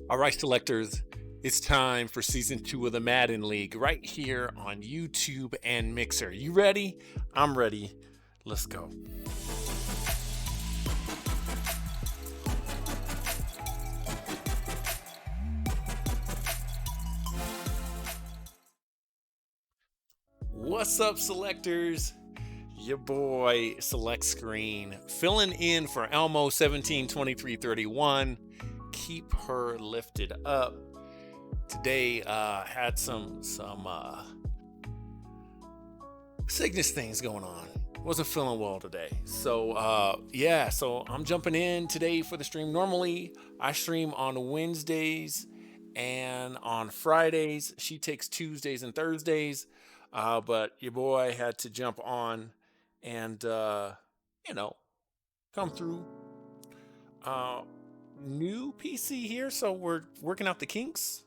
All right, selectors, it's time for season 2 of the Madden League right here on YouTube and Mixer. You ready? I'm ready. Let's go. What's up, selectors? Your boy Select Screen filling in for Elmo 172331. Keep her lifted up. Today had some sickness things going on. Wasn't feeling well today. So I'm jumping in today for the stream. Normally I stream on Wednesdays and on Fridays. She takes Tuesdays and Thursdays. But your boy had to jump on and come through. New PC here, so we're working out the kinks,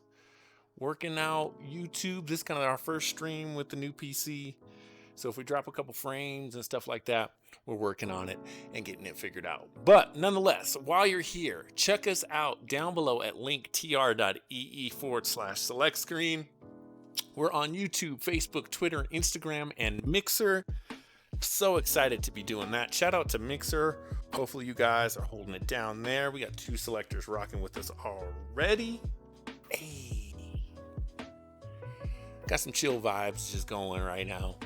working out YouTube. This is kind of our first stream with the new PC. So if we drop a couple frames and stuff like that, we're working on it and getting it figured out. But nonetheless, while you're here, check us out down below at linktr.ee/select screen. We're on YouTube, Facebook, Twitter, Instagram, and Mixer. So excited to be doing that. Shout out to Mixer. Hopefully you guys are holding it down there. We got 2 selectors rocking with us already. Hey, got some chill vibes just going right now.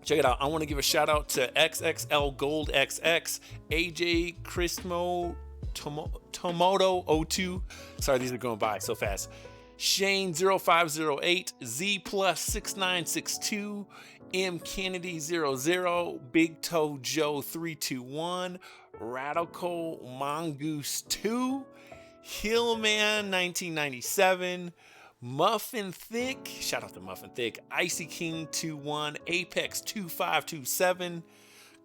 Check it out. I want to give a shout out to XXL Gold XX, AJ Chrismo Tomoto 02. Sorry, these are going by so fast. Shane 0508, Z plus 6962, M Kennedy 00, Big Toe Joe 321, Radical Mongoose 2, Hillman 1997, Muffin Thick, shout out to Muffin Thick, Icy King 21, Apex 2527,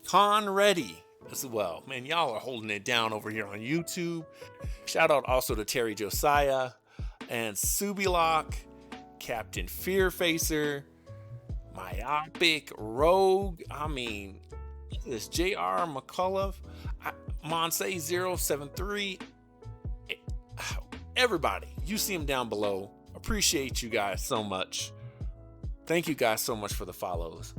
Con Ready as well. Man, y'all are holding it down over here on YouTube. Shout out also to Terry Josiah and Subilock, Captain Fearfacer, Myopic, Rogue, this JR McCullough, Monse 073, everybody, you see them down below. Appreciate you guys so much. Thank you guys so much for the follows.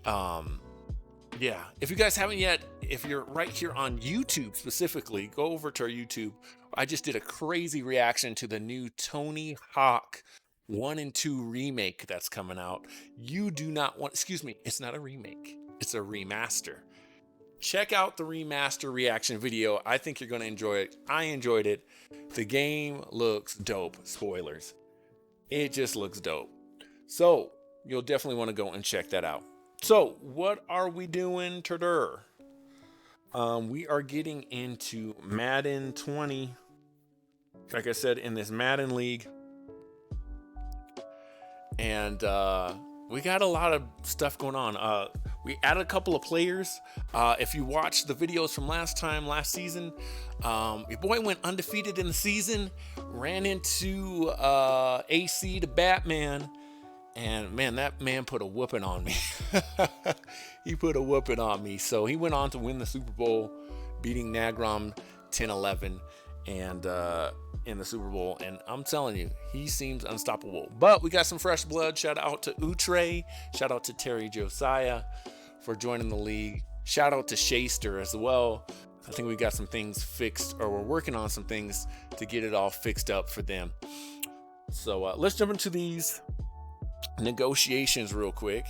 If you guys haven't yet, if you're right here on YouTube specifically, go over to our YouTube. I just did a crazy reaction to the new Tony Hawk 1 and 2 remake that's coming out. You do not want, it's not a remake, it's a remaster. Check out the remaster reaction video. I think you're going to enjoy it. I enjoyed it. The game looks dope. Spoilers. It just looks dope. So you'll definitely want to go and check that out. So what are we doing today? We are getting into Madden 20. Like I said, in this Madden League. And we got a lot of stuff going on. We added a couple of players. If you watched the videos from last season, your boy went undefeated in the season, ran into AC the Batman, and man, that man put a whooping on me. He put a whooping on me. So he went on to win the Super Bowl, beating Nagrom 10-11 and in the Super Bowl. And I'm telling you, he seems unstoppable. But we got some fresh blood. Shout out to Utre. Shout out to Terry Josiah for joining the league. Shout out to Shaster as well. I think we got some things fixed, or we're working on some things to get it all fixed up for them. So let's jump into these negotiations real quick.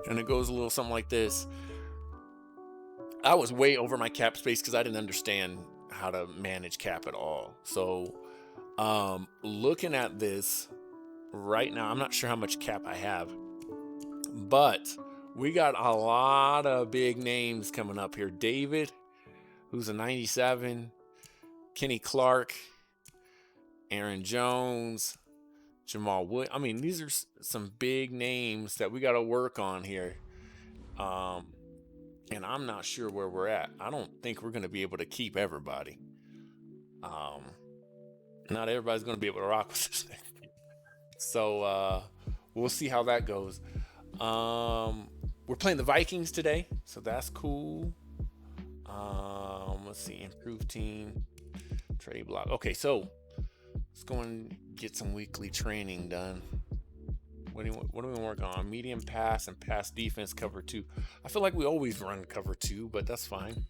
And it goes a little something like this. I was way over my cap space because I didn't understand how to manage cap at all. So looking at this right now, I'm not sure how much cap I have, but we got a lot of big names coming up here. David, who's a 97, Kenny Clark, Aaron Jones, Jamal Wood. These are some big names that we got to work on here. And I'm not sure where we're at. I don't think we're going to be able to keep everybody. Not everybody's going to be able to rock with this thing. So we'll see how that goes. We're playing the Vikings today, so that's cool. Let's see, improve team, trade block. Okay, so let's go and get some weekly training done. What do we work on? Medium pass and pass defense cover 2. I feel like we always run cover 2, but that's fine.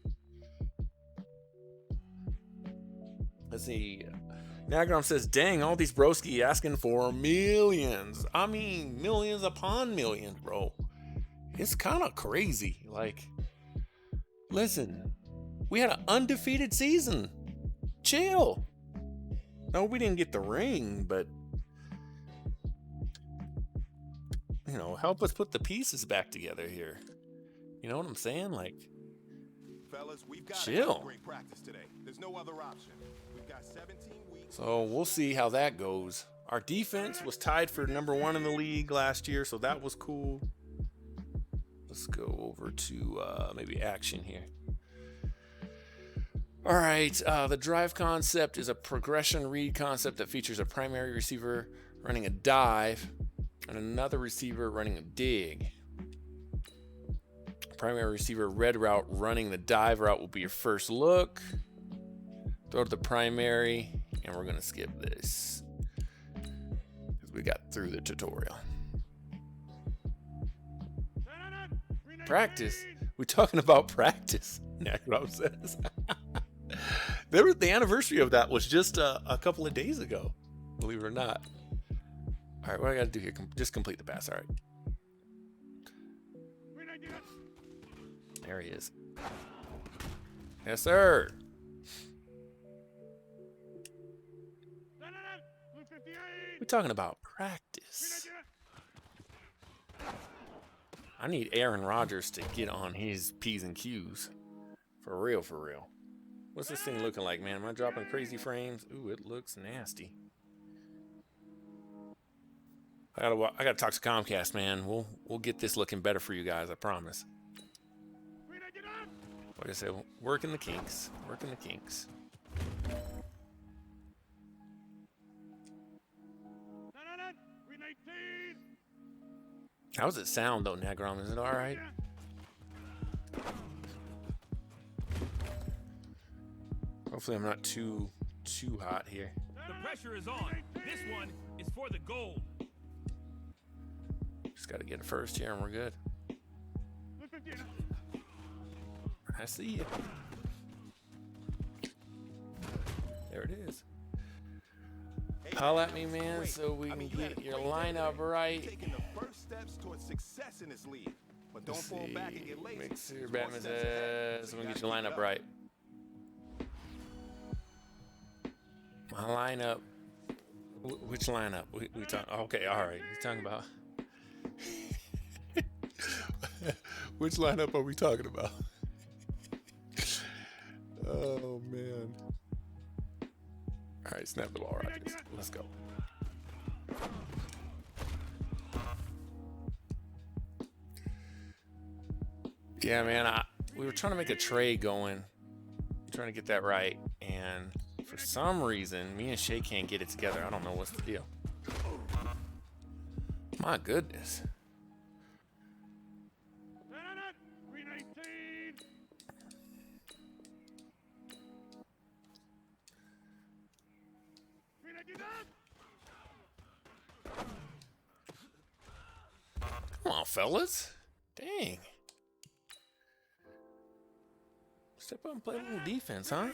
Let's see. Nagrom says, dang, all these broski asking for millions. I mean, millions upon millions, bro. It's kind of crazy. Like, listen, we had an undefeated season. Chill. No, we didn't get the ring, but, you know, help us put the pieces back together here. You know what I'm saying? Like, fellas, we've got chill. Great practice today. There's no other option. We've got 17 weeks. So we'll see how that goes. Our defense was tied for #1 in the league last year, so that was cool. Let's go over to maybe action here. All right, the drive concept is a progression read concept that features a primary receiver running a dive and another receiver running a dig. Primary receiver red route running the dive route will be your first look. Throw to the primary, and we're gonna skip this because we got through the tutorial. Practice? We're talking about practice, Nagrom says. The anniversary of that was just a couple of days ago, believe it or not. All right, what I got to do here? Just complete the pass. All right. There he is. Yes, sir. We're talking about practice. I need Aaron Rodgers to get on his P's and Q's. For real, for real. What's this thing looking like, man? Am I dropping crazy frames? Ooh, it looks nasty. I gotta talk to Comcast, man. We'll get this looking better for you guys, I promise. Like I said, working the kinks. Working the kinks. How does it sound though, Nagrom? Is it all right? Hopefully I'm not too hot here. The pressure is on. This one is for the gold. Just got to get it first here and we're good. I see you. There it is. Holla at me, man, so we can get your lineup right. Taking the first steps towards success in this league. But don't fall back and get lazy. Mixer, Batman says, so we can get your lineup right. My lineup. Which lineup? We talk. Okay, all right. You're talking about. Which lineup are we talking about? Oh man. All right, snap the ball, Rodgers. Let's go. Yeah, man. We were trying to make a trade going, trying to get that right, and for some reason, me and Shay can't get it together. I don't know what's the deal. My goodness. Come on, fellas. Dang. Step up and play a little defense, huh?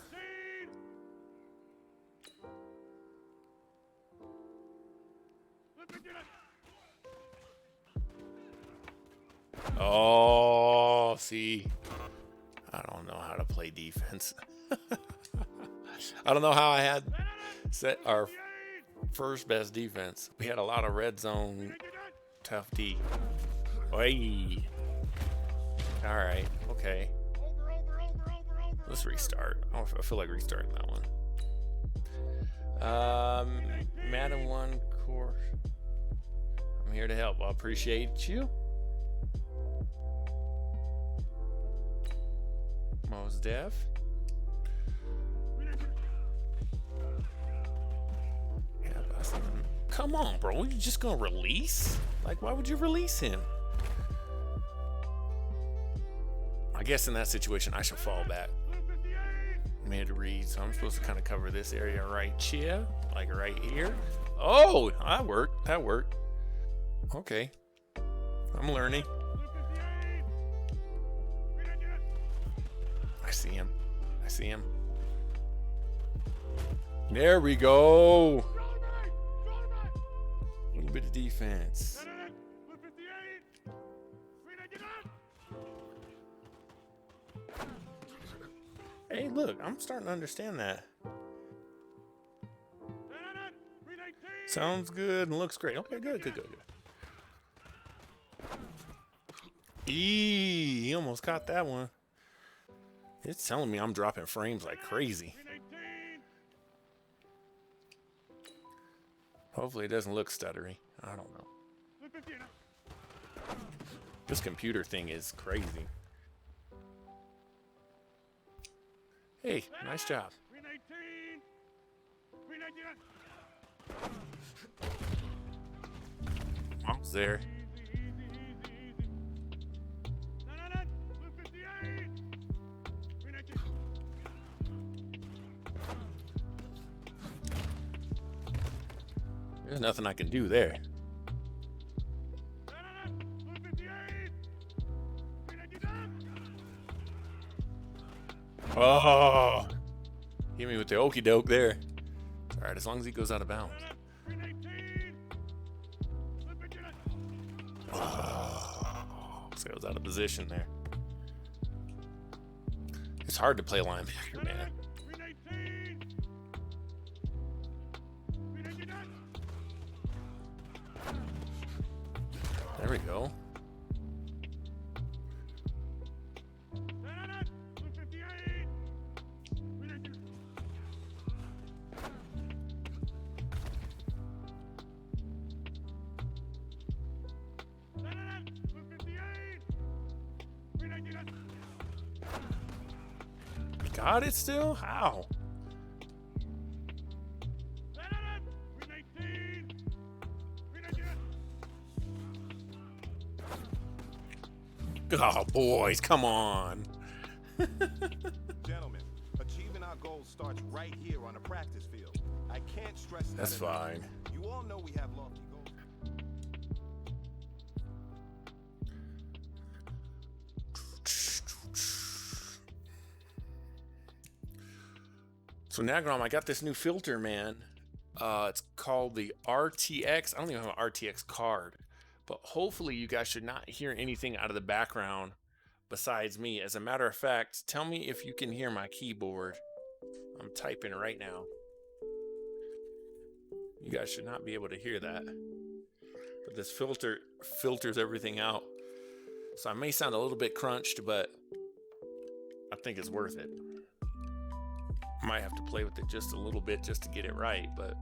Oh, see. I don't know how to play defense. I don't know how I had set our first best defense. We had a lot of red zone tough D. Oi. All right. Okay. Let's restart. I feel like restarting that one. Madden 1 course. I'm here to help. I appreciate you. Most Def. Yeah, come on, bro. You just gonna release? Like, why would you release him? I guess in that situation, I should fall back. mid-read, so I'm supposed to kind of cover this area right here, like right here. Oh, that worked. That worked. Okay. I'm learning. I see him. I see him. There we go. A little bit of defense. Hey, look, I'm starting to understand that. Sounds good and looks great. Okay, good, good, good, good. He almost caught that one. It's telling me I'm dropping frames like crazy. Hopefully it doesn't look stuttery. I don't know. This computer thing is crazy. Hey, nice job. Almost there. There's nothing I can do there. Oh, hit me with the okie doke there. All right, as long as he goes out of bounds. Oh, so I was out of position there. It's hard to play linebacker, man. There we go. Got it still? How? Oh, boys, come on. Gentlemen, achieving our goals starts right here on the practice field. I can't stress that That's enough. fine. You all know we have lofty goals. So Nagrom, I got this new filter, man. It's called the RTX. I don't even have an RTX card, but hopefully you guys should not hear anything out of the background besides me. As a matter of fact, tell me if you can hear my keyboard. I'm typing right now. You guys should not be able to hear that. But this filter filters everything out. So I may sound a little bit crunched, but I think it's worth it. Might have to play with it just a little bit just to get it right, but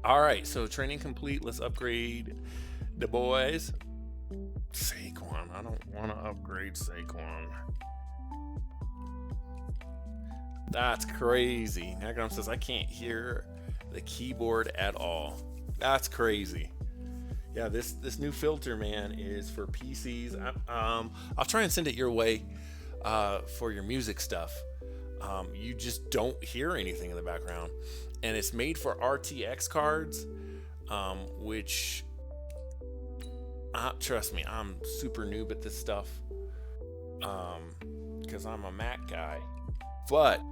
all right, so training complete. Let's upgrade the boys. Saquon, I don't want to upgrade Saquon. That's crazy. Nagram says I can't hear the keyboard at all. That's crazy. Yeah, this new filter, man, is for PCs. I'll try and send it your way for your music stuff. You just don't hear anything in the background. And it's made for RTX cards, which, trust me, I'm super noob at this stuff because I'm a Mac guy. But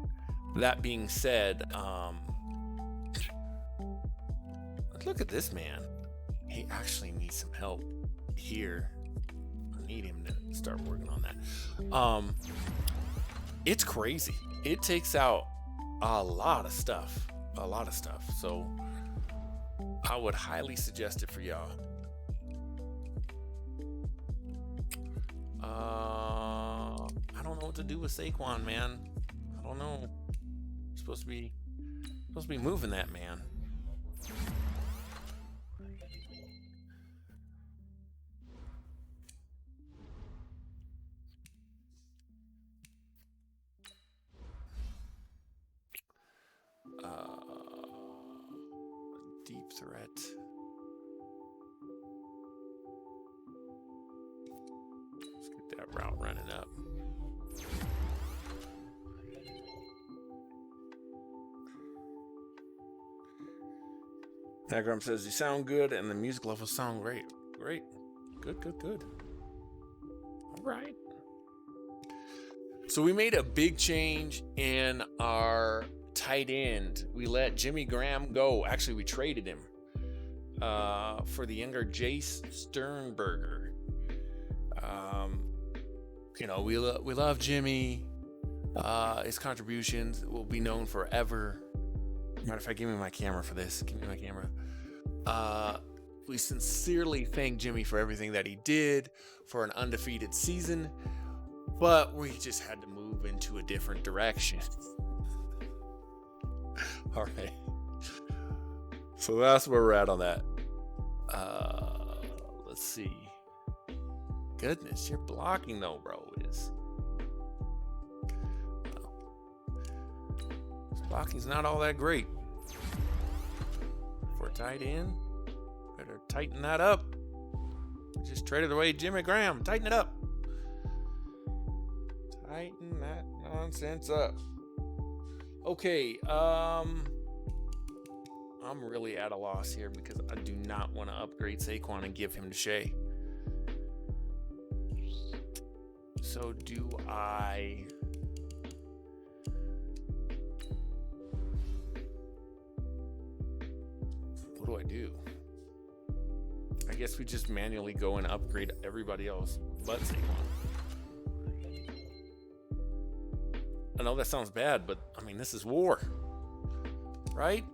that being said, look at this man. He actually needs some help here. I need him to start working on that. It's crazy. It takes out a lot of stuff. So I would highly suggest it for y'all. I don't know what to do with Saquon, man. I don't know. Supposed to be moving that man. Deep threat. Let's get that route up. Nagram says, you sound good and the music levels sound great. Great. Good, good, good. All right. So we made a big change in our tight end. We let Jimmy Graham go. Actually, we traded him for the younger Jace Sternberger. You know, we love Jimmy. His contributions will be known forever. Matter of fact, give me my camera for this. Give me my camera. We sincerely thank Jimmy for everything that he did for an undefeated season, but we just had to move into a different direction. All right. So that's where we're at on that. Let's see. Goodness, your blocking though, bro, is... blocking's not all that great. For a tight end, better tighten that up. Just traded away Jimmy Graham. Tighten it up. Tighten that nonsense up. Okay, I'm really at a loss here because I do not want to upgrade Saquon and give him to Shea. So do I... what do I do? I guess we just manually go and upgrade everybody else but Saquon. I know that sounds bad, but I mean, this is war, right?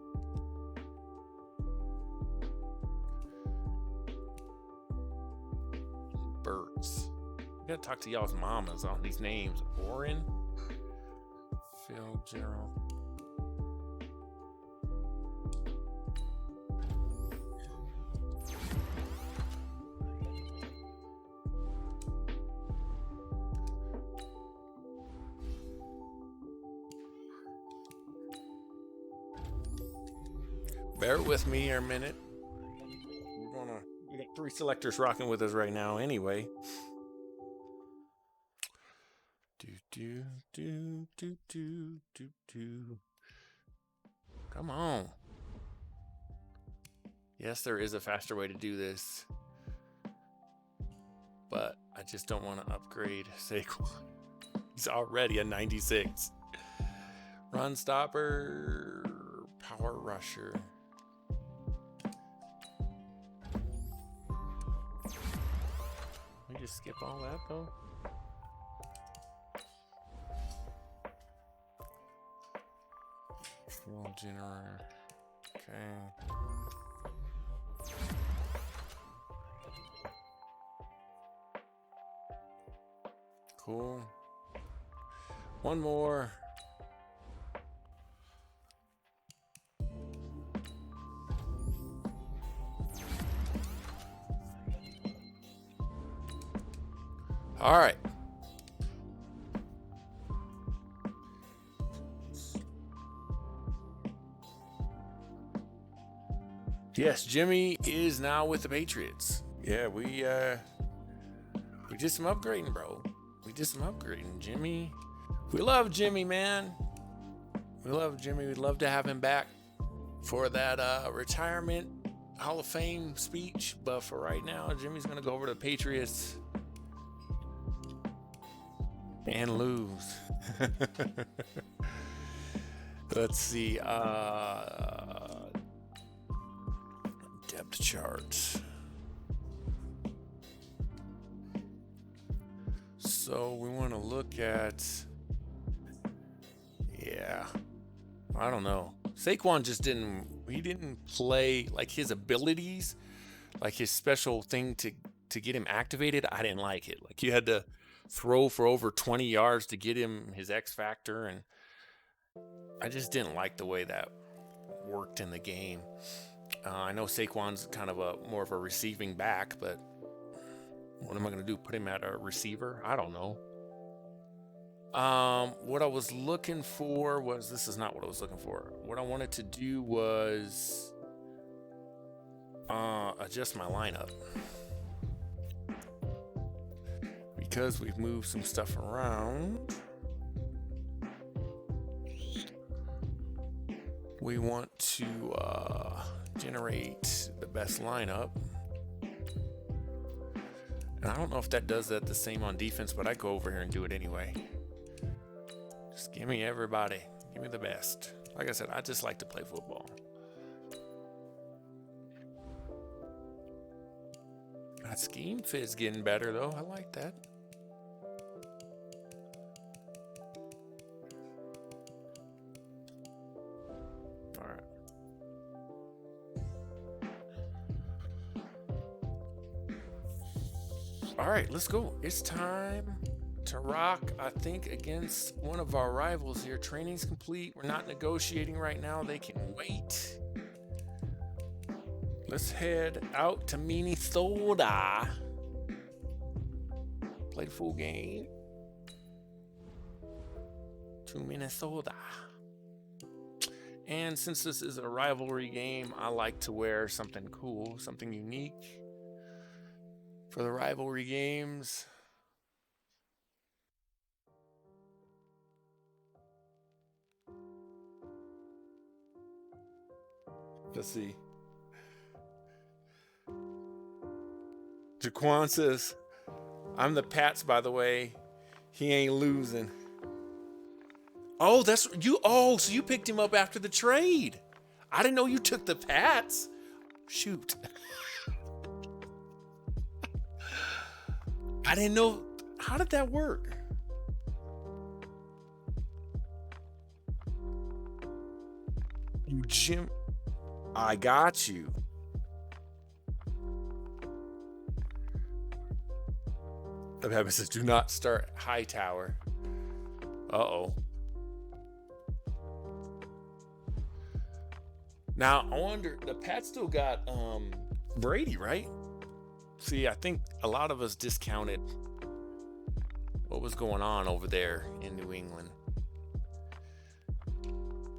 Birds. I gotta talk to y'all's mamas on these names. Oren, Phil, Gerald. Bear with me here a minute. We got 3 selectors rocking with us right now anyway. Come on. Yes, there is a faster way to do this, but I just don't want to upgrade Saquon. He's already a 96. Run stopper, power rusher. We just skip all that though. Fuel generator. Okay. Cool. One more. All right. Yes, Jimmy is now with the Patriots. Yeah, we did some upgrading, bro. We did some upgrading. Jimmy, we love Jimmy, man. We love Jimmy. We'd love to have him back for that retirement Hall of Fame speech. But for right now, Jimmy's gonna go over to the Patriots and lose. Let's see. Depth charts. So we want to look at, yeah, I don't know. Saquon just didn't play like his abilities, like his special thing to get him activated. I didn't like it. Like you had to throw for over 20 yards to get him his X factor, and I just didn't like the way that worked in the game. I know Saquon's kind of more of a receiving back, but what am I going to do? Put him at a receiver? I don't know. What I was looking for was, this is not what I was looking for. What I wanted to do was adjust my lineup. because we've moved some stuff around, we want to generate the best lineup. And I don't know if that does that the same on defense, but I go over here and do it anyway. Just give me everybody. Give me the best. Like I said, I just like to play football. That scheme fit's getting better, though. I like that. All right. All right, let's go. It's time to rock, I think, against one of our rivals here. Training's complete. We're not negotiating right now. They can wait. Let's head out to Minnesota. Play the full game. To Minnesota. And since this is a rivalry game, I like to wear something cool, something unique for the rivalry games. Let's see. Jaquan says, I'm the Pats, by the way. He ain't losing. Oh, that's you. Oh, so you picked him up after the trade. I didn't know you took the Pats. Shoot. I didn't know. How did that work? You, Jim. I got you. The Babbitt says, do not start Hightower. Uh-oh. Now, I wonder, the Pats still got Brady, right? See, I think a lot of us discounted what was going on over there in New England.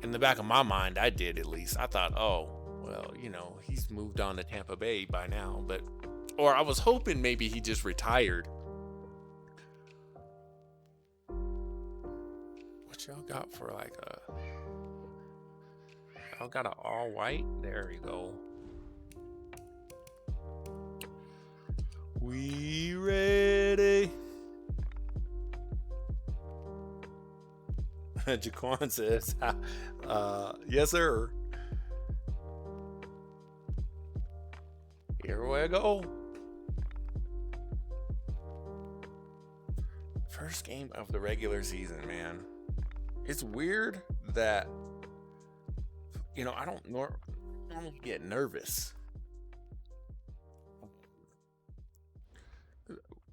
In the back of my mind, I did at least. I thought, oh, well, you know, he's moved on to Tampa Bay by now. Or I was hoping maybe he just retired. What y'all got for like y'all got an all white? There you go. We ready? Jaquan says, yes, sir. Here we go. First game of the regular season, man. It's weird that, you know, I don't normally get nervous.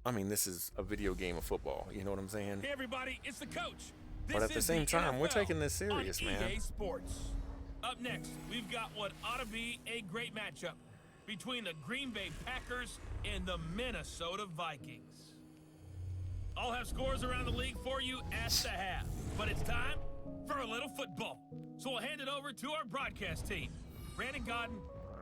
I mean, this is a video game of football. You know what I'm saying? Hey, everybody, it's the coach. But at the same time, we're taking this serious, man. EA Sports. Up next, we've got what ought to be a great matchup between the Green Bay Packers and the Minnesota Vikings. I'll have scores around the league for you at the half. But it's time for a little football. So we'll hand it over to our broadcast team, Brandon Godden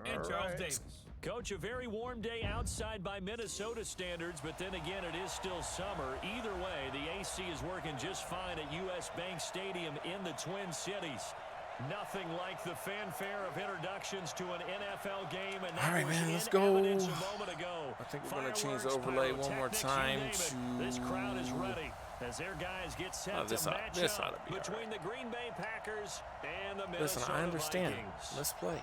and Charles Davis. Coach, a very warm day outside by Minnesota standards, but then again, it is still summer. Either way, the AC is working just fine at US Bank Stadium in the Twin Cities. Nothing like the fanfare of introductions to an NFL game. And all right, man, let's go. I think we're going to change the overlay one more time to... This crowd is ready as their guys get set to match up between the Green Bay Packers and the Minnesota Listen, I understand. Vikings. Let's play.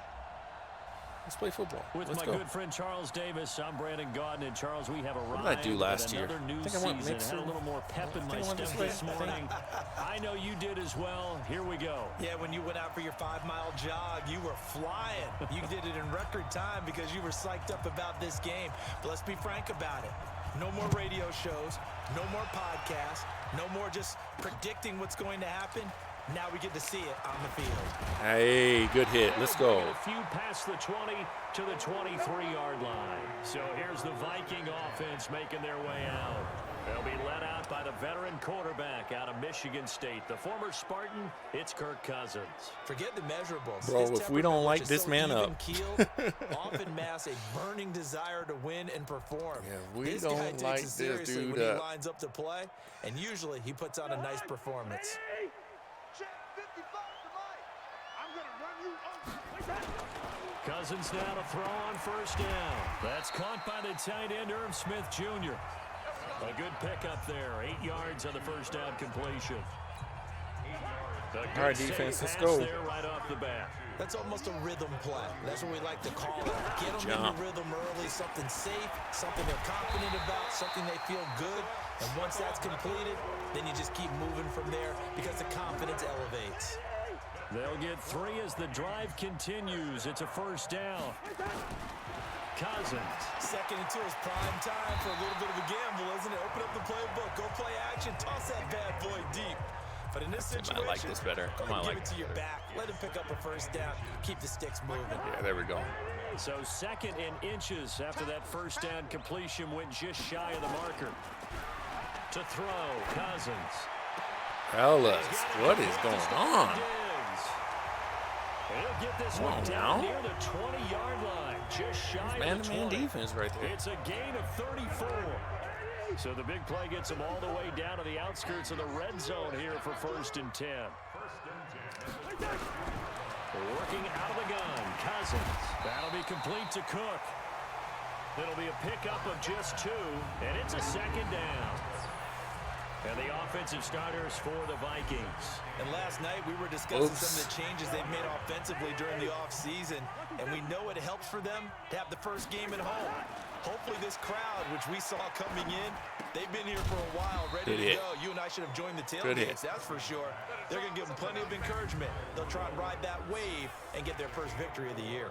Let's play football. With Let's my go. good friend Charles Davis, I'm Brandon Godden. And Charles, we have arrived What did I do last year? another new I think I went season. mixer. Had a little more pep in my step this morning. I know you did as well. Here we go. Yeah, when you went out for your 5-mile jog, you were flying. You did it in record time because you were psyched up about this game. But let's be frank about it. No more radio shows, no more podcasts, no more just predicting what's going to happen. Now we get to see it on the field. Hey, good hit. Let's go. A few past the 20 to the 23-yard line. So here's the Viking offense making their way out. They'll be led out by the veteran quarterback out of Michigan State. The former Spartan, it's Kirk Cousins. Forget the measurables. Bro, His if we don't temperament, like which is this so man up. even-keeled, often masks a burning desire to win and perform. Yeah, we this guy don't takes like it this seriously dude when he up. lines up to play, and usually he puts on a nice performance. Cousins now to throw on first down. That's caught by the tight end, Irv Smith Jr. A good pickup there. 8 yards on the first down completion. All right, defense, let's go. There right off the bat. That's almost a rhythm play. That's what we like to call it. Get them in the rhythm early, something safe, something they're confident about, something they feel good. And once that's completed, then you just keep moving from there because the confidence elevates. They'll get 3 as the drive continues. It's a first down. Cousins. Second and 2 is prime time for a little bit of a gamble, isn't it? Open up the playbook, go play action, toss that bad boy deep. But in this situation, I like this better. go I ahead and like give it to your back. Let him pick up a first down. Keep the sticks moving. Yeah, there we go. So 2nd and inches after that first down completion went just shy of the marker. To throw, Cousins. Fellas, what is going on? He'll get this one down near the 20-yard line, just shy of the 20. Man-to-man defense right there. It's a gain of 34. So the big play gets them all the way down to the outskirts of the red zone here for 1st and 10. Working out of the gun, Cousins. That'll be complete to Cook. It'll be a pickup of just 2, and it's a 2nd down. And the offensive starters for the Vikings. And last night we were discussing some of the changes they've made offensively during the offseason, and we know it helps for them to have the first game at home. Hopefully this crowd, which we saw coming in, they've been here for a while, ready to go. You and I should have joined the tailgates, that's for sure. They're going to give them plenty of encouragement. They'll try and ride that wave and get their first victory of the year.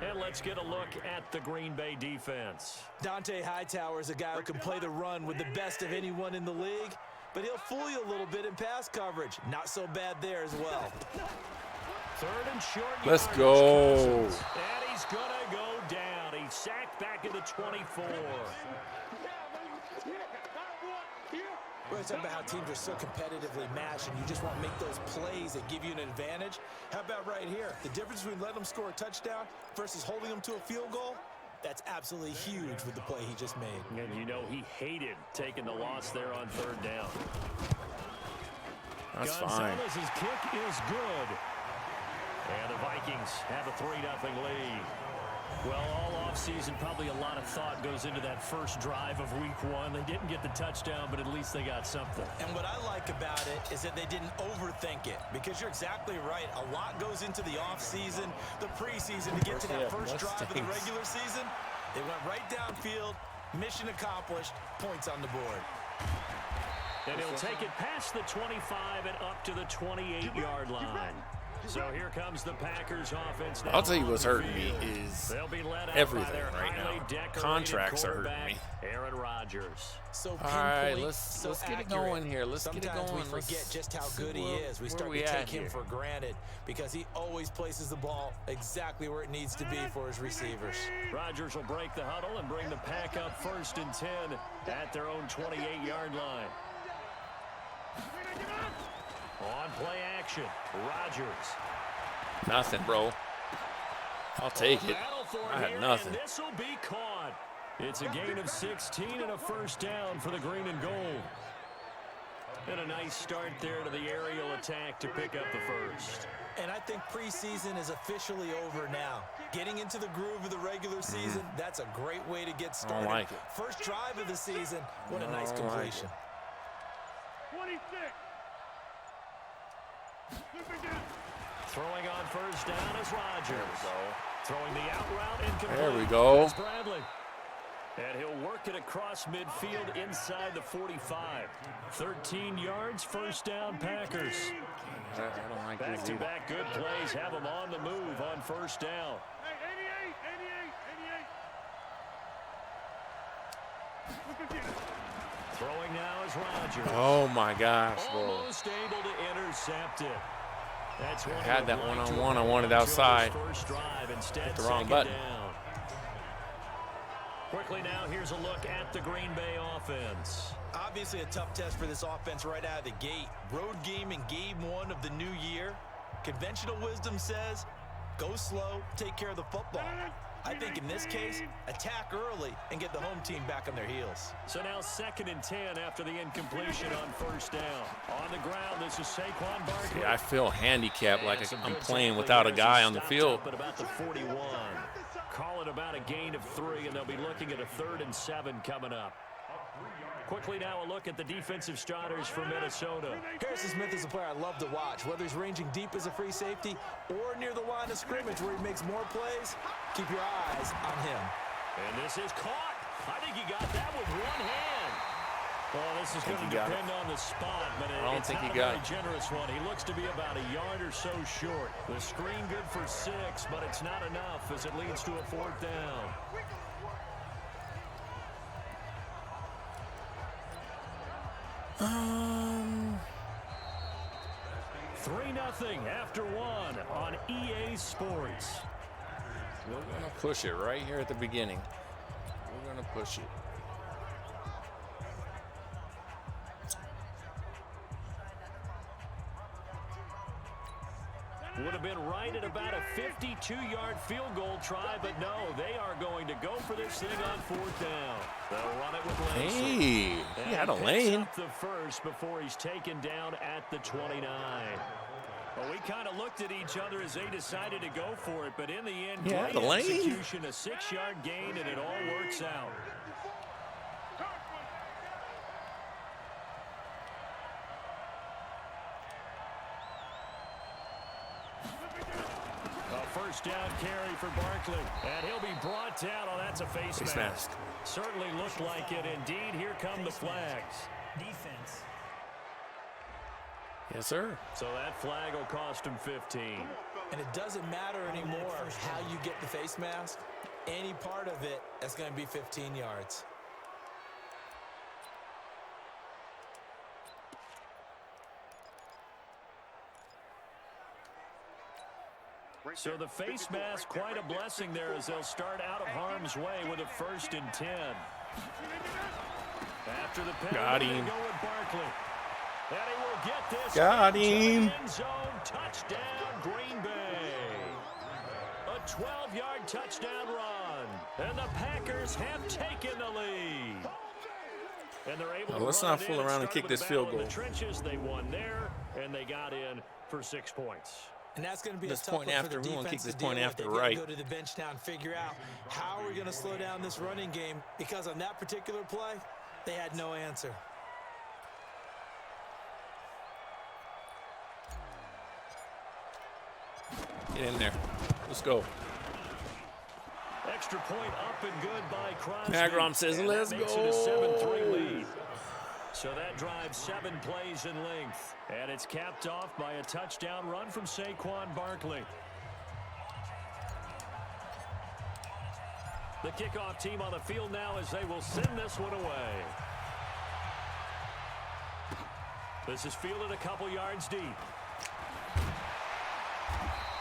And let's get a look at the Green Bay defense. Dante Hightower is a guy who can play the run with the best of anyone in the league, but he'll fool you a little bit in pass coverage. Not so bad there as well. 3rd and short. Let's go. And he's going to go down. He's sacked back at the 24. We're talking about how teams are so competitively matched, and you just want to make those plays that give you an advantage. How about right here? The difference between letting them score a touchdown versus holding them to a field goal, that's absolutely huge with the play he just made. And you know he hated taking the loss there on 3rd down. That's fine. Gonzalez's kick is good. And the Vikings have a 3-0 lead. Well, all offseason, probably a lot of thought goes into that first drive of week 1. They didn't get the touchdown, but at least they got something. And what I like about it is that they didn't overthink it, because you're exactly right. A lot goes into the offseason, the preseason to get to that first drive of the regular season. They went right downfield, mission accomplished, points on the board. And he'll take it past the 25 and up to the 28-yard line. So here comes the Packers offense now. I'll tell you what's hurting me is everything right now. Contracts are hurting me. Aaron Rodgers. So all right, pinpoint, let's so get it accurate. going here. Let's get it going. Sometimes we forget just how good he is. We start to take him for granted because he always places the ball exactly where it needs to be for his receivers. Rodgers will break the huddle and bring the pack up 1st and 10 at their own 28-yard line. On play action, Rodgers. Nothing, bro. I'll take it. I had nothing. This will be caught. It's a gain of 16 and a first down for the green and gold. And a nice start there to the aerial attack to pick up the first. And I think preseason is officially over now. Getting into the groove of the regular season, that's a great way to get started. I don't like it. First drive of the season, what a nice completion. 26. Throwing on first down is Rodgers. Throwing the out route incomplete. There we go. It's Bradley. And he'll work it across midfield inside the 45. 13 yards, first down, Packers. I don't like Back-to-back good plays have them on the move on first down. Hey, 88. Throwing now is Rodgers. Oh my gosh, bro. Almost able to intercept it. That's I had that one-on-one. I wanted outside. First drive, instead, hit the wrong second button. Down. Quickly now, here's a look at the Green Bay offense. Obviously a tough test for this offense right out of the gate. Road game in game 1 of the new year. Conventional wisdom says, go slow, take care of the football. I think in this case, attack early and get the home team back on their heels. So now 2nd and 10 after the incompletion on 1st down. On the ground, this is Saquon Barkley. Yeah, I feel handicapped like I'm playing without a guy on the field. At about the 41. Call it about a gain of 3, and they'll be looking at a 3rd and 7 coming up. Quickly now, a look at the defensive starters for Minnesota. Harrison Smith is a player I love to watch. Whether he's ranging deep as a free safety or near the line of scrimmage where he makes more plays, keep your eyes on him. And this is caught. I think he got that with one hand. Well, this is going to depend on the spot, but it's not a very generous one. He looks to be about a yard or so short. The screen good for 6, but it's not enough as it leads to a 4th down. 3-0 after 1 on EA Sports. We're going to push it right here at the beginning. We're going to push it. Would have been right at about a 52-yard field goal try, but no, they are going to go for this thing on 4th down. They'll run it with Langston. Hey, he had a lane. Up the first before he's taken down at the 29. Well, we kind of looked at each other as they decided to go for it, but in the end, yeah, the lane. Execution, a 6-yard gain, and it all works out. First down carry for Barkley, and he'll be brought down. Oh, that's a face mask. Certainly looked like it. Indeed, here come the flags. Defense. Yes, sir. So that flag will cost him 15. And it doesn't matter anymore how you get the face mask. Any part of it, that's going to be 15 yards. So the face mask, quite a blessing there as they'll start out of harm's way with a 1st and 10. After the penalty, got him. Go with Barkley. And he will get this. Got him. End zone touchdown, Green Bay. A 12-yard touchdown run. And the Packers have taken the lead. And they're able to let's run not it fool in around and and kick start this with field battle in goal. the trenches. They won there, and they got in for 6 points. And that's going to be This a tough point one after, for the we won't defense kick this to deal point with. after, They've got to right. go to the bench now and figure out how are we going to slow down this running game, because on that particular play, they had no answer. Get in there. Let's go. Extra point up and good by Crosby. Magrom says, And let's that makes go. it a 7-3 lead. So that drives 7 plays in length. And it's capped off by a touchdown run from Saquon Barkley. The kickoff team on the field now as they will send this one away. This is fielded a couple yards deep.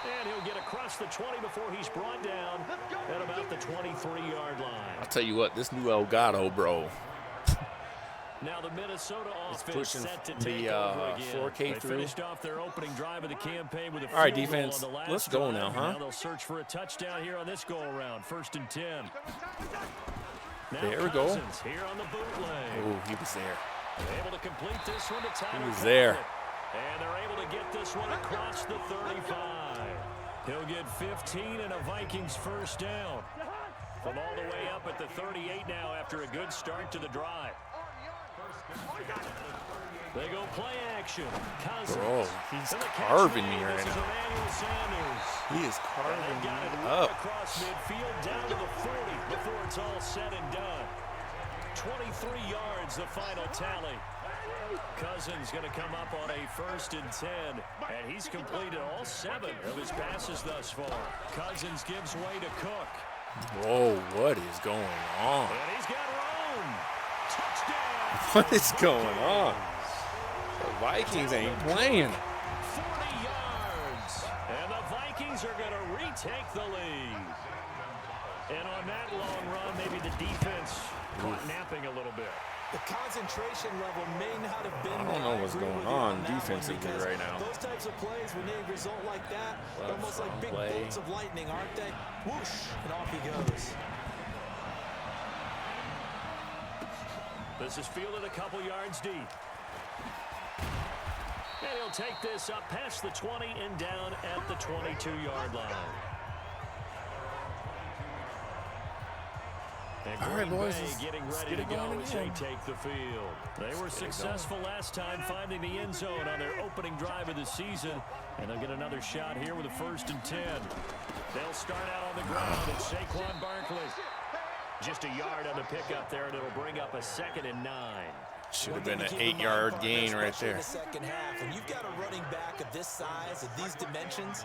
And he'll get across the 20 before he's brought down at about the 23-yard line. I'll tell you what, this new Elgato, bro. Now the Minnesota offense pushing set to the, take over again. 4K They through. finished off their opening drive of the campaign with a All right, field goal defense, on the last let's go drive. now, huh? Now they'll search for a touchdown here on this go-around. 1st and 10. Now There we go. Cousins here on the bootleg. Oh, he was there. Able to complete this one to Tyler He was Conklin. there. And they're able to get this one across the 35. He'll get 15 and a Vikings 1st down. From all the way up at the 38 now after a good start to the drive. They go play action. Cousins. Bro, he's And the catch carving made. me right This is now. Emmanuel Sanders. He is And carving they got it me right up. across midfield down to the 40 before it's all said and done. 23 yards, the final tally. Cousins going to come up on a 1st and 10, and he's completed all 7 of his passes thus far. Cousins gives way to Cook. Whoa, what is going on? And he's got Roan. Touchdown. What is going on? The Vikings ain't playing. 40 yards. And the Vikings are going to retake the lead. And on that long run, maybe the defense caught napping a little bit. The concentration level may not have been I don't know what's going on defensively right now. Those types of plays, when they result like that, they're almost like big bolts of lightning, aren't they? Whoosh, and off he goes. This is fielded a couple yards deep. And he'll take this up past the 20 and down at the 22-yard line. And all right, boys, getting ready to go as they take the field. They were successful last time finding the end zone on their opening drive of the season, and they'll get another shot here with a 1st and 10. They'll start out on the ground at Saquon Barkley. Just a yard on the pickup there, and it'll bring up a 2nd and 9. Should have been an 8-yard gain right there. In the second half, and you've got a running back of this size, of these dimensions,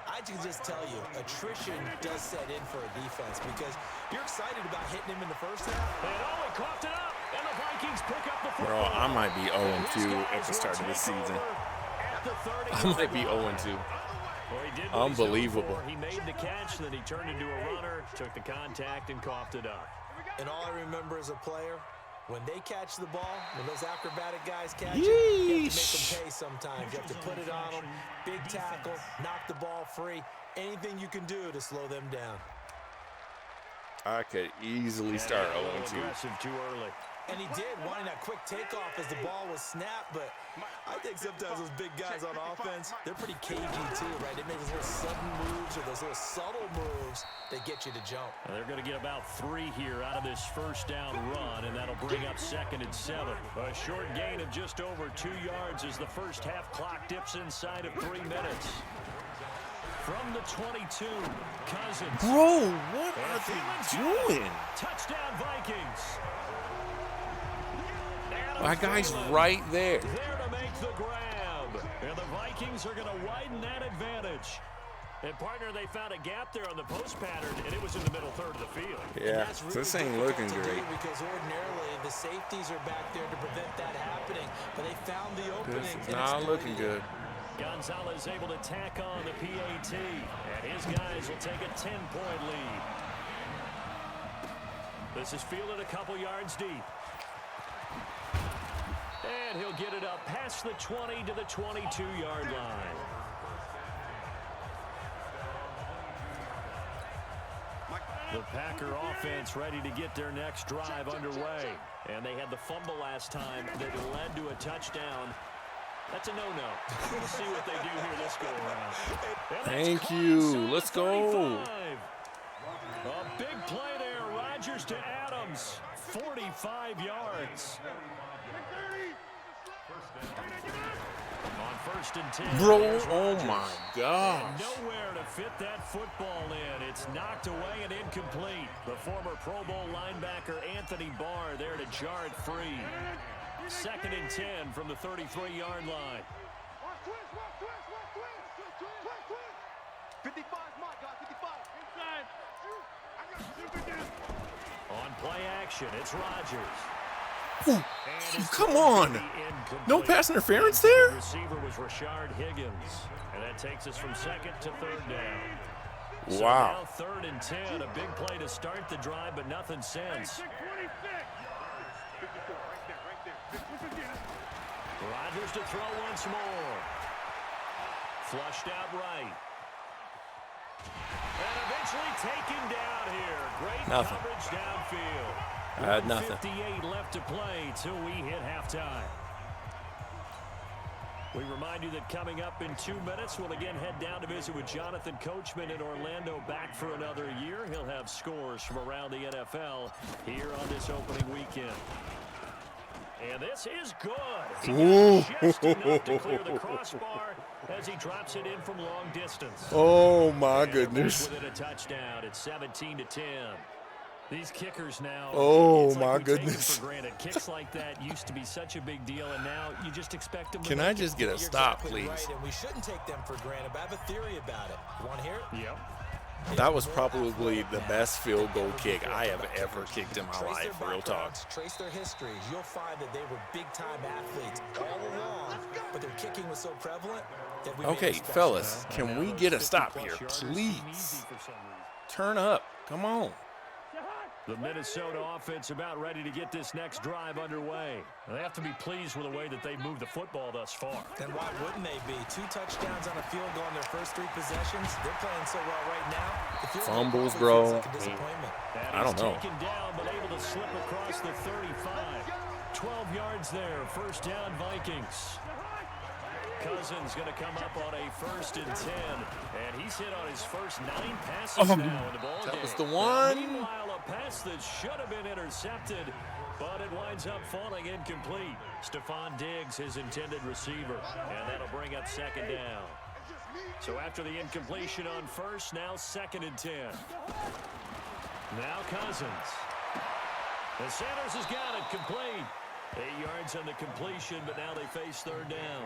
I can just tell you, attrition does set in for a defense because you're excited about hitting him in the first half. And he coughed it up, and the Vikings pick up the football. Bro, I might be 0-2 at the start of the season. I might be 0-2. Well, unbelievable. He made the catch, then he turned into a runner, took the contact, and coughed it up. And all I remember as a player, when they catch the ball, when those acrobatic guys catch it, you have to make them pay sometimes. You have to put it on them, big tackle, knock the ball free. Anything you can do to slow them down. I could easily start 0-2. Aggressive too early. And he did, wanting that quick takeoff as the ball was snapped, but I think sometimes those big guys on offense, they're pretty cagey too, right? They make those little sudden moves or those little subtle moves that get you to jump. And they're going to get about 3 here out of this first down run, and that'll bring up 2nd and 7. A short gain of just over 2 yards as the first half clock dips inside of 3 minutes. From the 22, Cousins. Bro, what are they doing? Touchdown, Vikings. My guy's right there. There to make the grab. And the Vikings are going to widen that advantage. And, partner, they found a gap there on the post pattern, and it was in the middle third of the field. Yeah, really this ain't looking great. Because ordinarily the safeties are back there to prevent that happening, but they found the opening. This is not looking good. Gonzalez able to tack on the PAT, and his guys will take a 10-point lead. This is fielded a couple yards deep. And he'll get it up past the 20 to the 22-yard line. The Packer offense ready to get their next drive underway. And they had the fumble last time that led to a touchdown. That's a no-no. We'll see what they do here this go-around. Thank you. Let's go. A big play there. Rodgers to Adams. 45 yards. On 1st and 10. Bro, oh my gosh. And nowhere to fit that football in. It's knocked away and incomplete. The former Pro Bowl linebacker Anthony Barr there to jar it free. 2nd and 10 from the 33-yard line. 55, my God, 55. Inside. On play action, it's Rodgers. Ooh, come on. No pass interference there? The receiver was Rashard Higgins. And that takes us from 2nd to 3rd down. Wow. So now 3rd and 10. A big play to start the drive, but nothing since. Rodgers to throw once more. Flushed out right. And eventually taken down here. Great coverage downfield. Nothing. 58 left to play till we hit halftime. We remind you that coming up in 2 minutes, we'll again head down to visit with Jonathan Coachman in Orlando, back for another year. He'll have scores from around the NFL here on this opening weekend. And this is good. Ooh. Just enough to clear the crossbar as he drops it in from long distance. Oh my goodness. With it a touchdown. It's 17-10. These kickers now. Oh it's like my we take goodness. them for granted. Kicks like that used to be such a big deal, and now you just expect them. Can I just get a stop, please? Right, and we shouldn't take them for granted. But I have a theory about it. You want to hear it? Yep. That was probably the best field goal kick I have ever kicked in my life. Real talk. Trace their histories. You'll find that they were big-time athletes all along, but their kicking was so prevalent that we Okay, fellas, can we get a stop here, please? Turn up. Come on. The Minnesota offense about ready to get this next drive underway. They have to be pleased with the way that they moved the football thus far. And why wouldn't they be? 2 touchdowns on a field goal in their first 3 possessions. They're playing so well right now. The field goal Fumbles, probably bro. feels like a disappointment. I don't know. Taken down, but able to slip across the 35. 12 yards there. First down, Vikings. Cousins going to come up on a 1st and 10, and he's hit on his first 9 passes now in the ball game. That was the one. Meanwhile, a pass that should have been intercepted, but it winds up falling incomplete. Stephon Diggs, his intended receiver, and that'll bring up 2nd down. So after the incompletion on 1st, now 2nd and 10. Now Cousins. And Sanders has got it complete. 8 yards on the completion, but now they face 3rd down.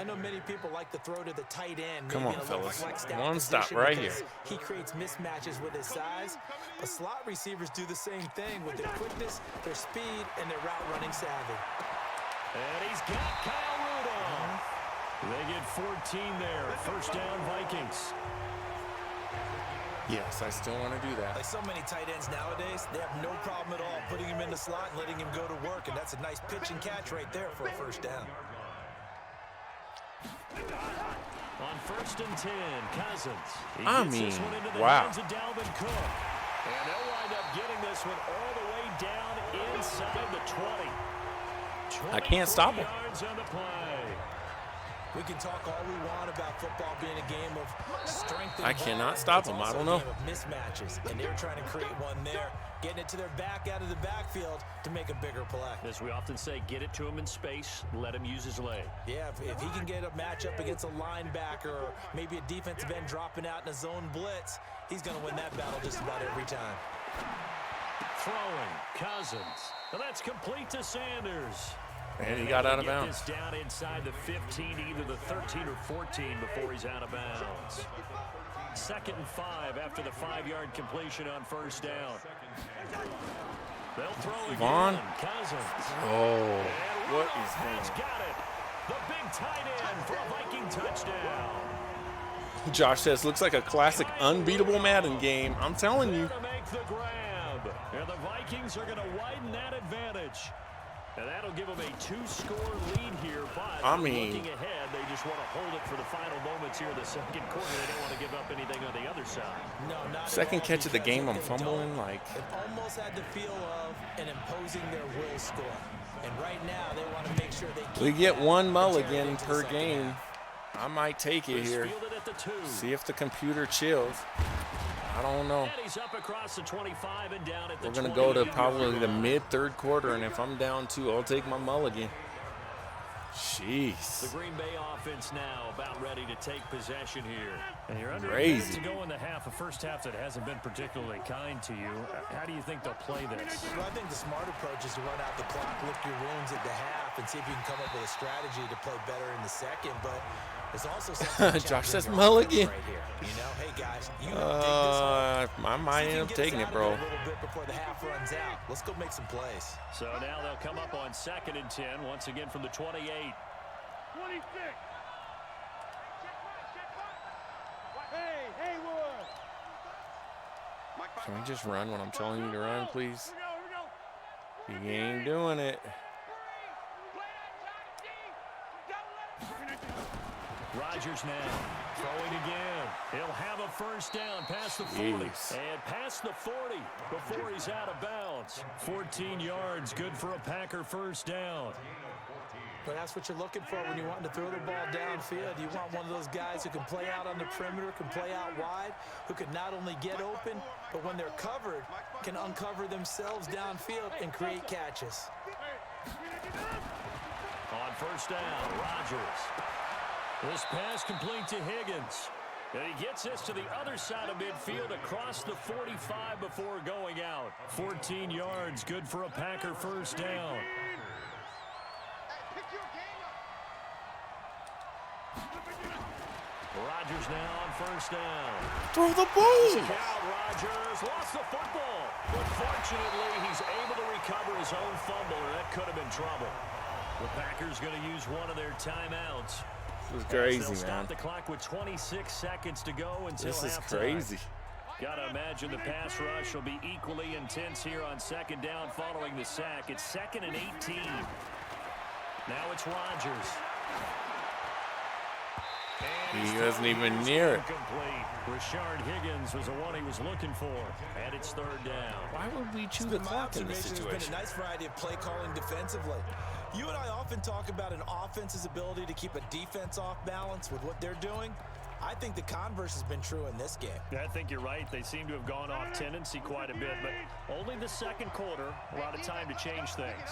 I know many people like to throw to the tight end. Come on, fellas. One stop position right because here. He creates mismatches with his size. But slot receivers do the same thing with their quickness, their speed, and their route running savvy. And he's got Kyle Rudolph. They get 14 there. First down, Vikings. Yes, I still want to do that. Like so many tight ends nowadays, they have no problem at all putting him in the slot and letting him go to work. And that's a nice pitch and catch right there for a first down. On 1st and 10, Cousins. He I gets mean, this one into the wow. hands of Dalvin Cook. And they'll wind up getting this one all the way down inside the 20. I can't stop him. 23 yards on the play. We can talk all we want about football being a game of strength and I cannot violence. stop It's them. I also don't a know. game of mismatches, and they're trying to create one there, getting it to their back out of the backfield to make a bigger play. As we often say, get it to him in space, let him use his leg. Yeah, if he can get a matchup against a linebacker or maybe a defensive end dropping out in a zone blitz, he's going to win that battle just about every time. Throwing, Cousins. And that's complete to Sanders. And he got out of Get bounds. this down inside the 15, either the 13 or 14 before he's out of bounds. 2nd and 5 after the 5-yard completion on 1st down. They'll throw Vaughn. again. Cousins. Oh, And what Rudolph is has going got it. The big tight end for a Viking touchdown. on? Josh says, looks like a classic unbeatable Madden game. I'm telling you. To make the grab. And the Vikings are going to widen that advantage. And that'll give them a 2-score lead here, but I mean, looking ahead, they just want to hold it for the final moments here in the 2nd quarter. They don't want to give up anything on the other side. No, not Second at all, catch of the because game, if I'm they fumbling don't, like. it almost had the feel of an imposing their will score. And right now, they want to make sure they keep We get that one and carry it mulligan into the per second game. half. I might take it here. Fielded at the 2. See if the computer chills. I don't know. And he's up across the 25 and down at the We're going to 20. go to probably the mid-3rd quarter, and if I'm down 2, I'll take my mulligan. The Jeez. Green Bay offense now about ready to take possession here. And you're under a Crazy. minute to go in the half, a first half that hasn't been particularly kind to you. How do you think they'll play this? Well, I think the smart approach is to run out the clock, lick your wounds at the half, and see if you can come up with a strategy to play better in the second. But there's also something Josh says your mulligan. offense right here. You know, hey guys, you dig this one. I might end up taking it, bro. A little bit before the half runs out. Let's go make some plays. So now they'll come up on 2nd and 10, once again from the 28. 26. Hey, Haywood. Can we just run when I'm telling you to run, please? Here we go. He ain't doing it. Rodgers now throwing again. He'll have a first down past the 40. Jeez. And past the 40 before he's out of bounds. 14 yards, good for a Packer first down. But that's what you're looking for when you want to throw the ball downfield. You want one of those guys who can play out on the perimeter, can play out wide, who can not only get open, but when they're covered, can uncover themselves downfield and create catches. On first down, Rodgers. This pass complete to Higgins. And he gets this to the other side of midfield across the 45 before going out. 14 yards, good for a Packer first down. Rodgers now on first down. Throw the ball. Now Rodgers lost the football, but fortunately he's able to recover his own fumble, or that could have been trouble. The Packers going to use one of their timeouts. This is crazy, They'll man. stop the clock with 26 seconds to go until This is halftime. crazy. Gotta imagine the pass rush will be equally intense here on second down following the sack. It's 2nd and 18. Now it's Rodgers. And He his wasn't throw even is near it. incomplete. Rashard Higgins was the one he was looking for, and it's 3rd down. Why would we chew It's the been my clock in this observation, there's situation? been a nice variety of play calling defensively. You and I often talk about an offense's ability to keep a defense off balance with what they're doing. I think the converse has been true in this game. Yeah, I think you're right. They seem to have gone off tendency quite a bit, but only the second quarter, a lot of time to change things.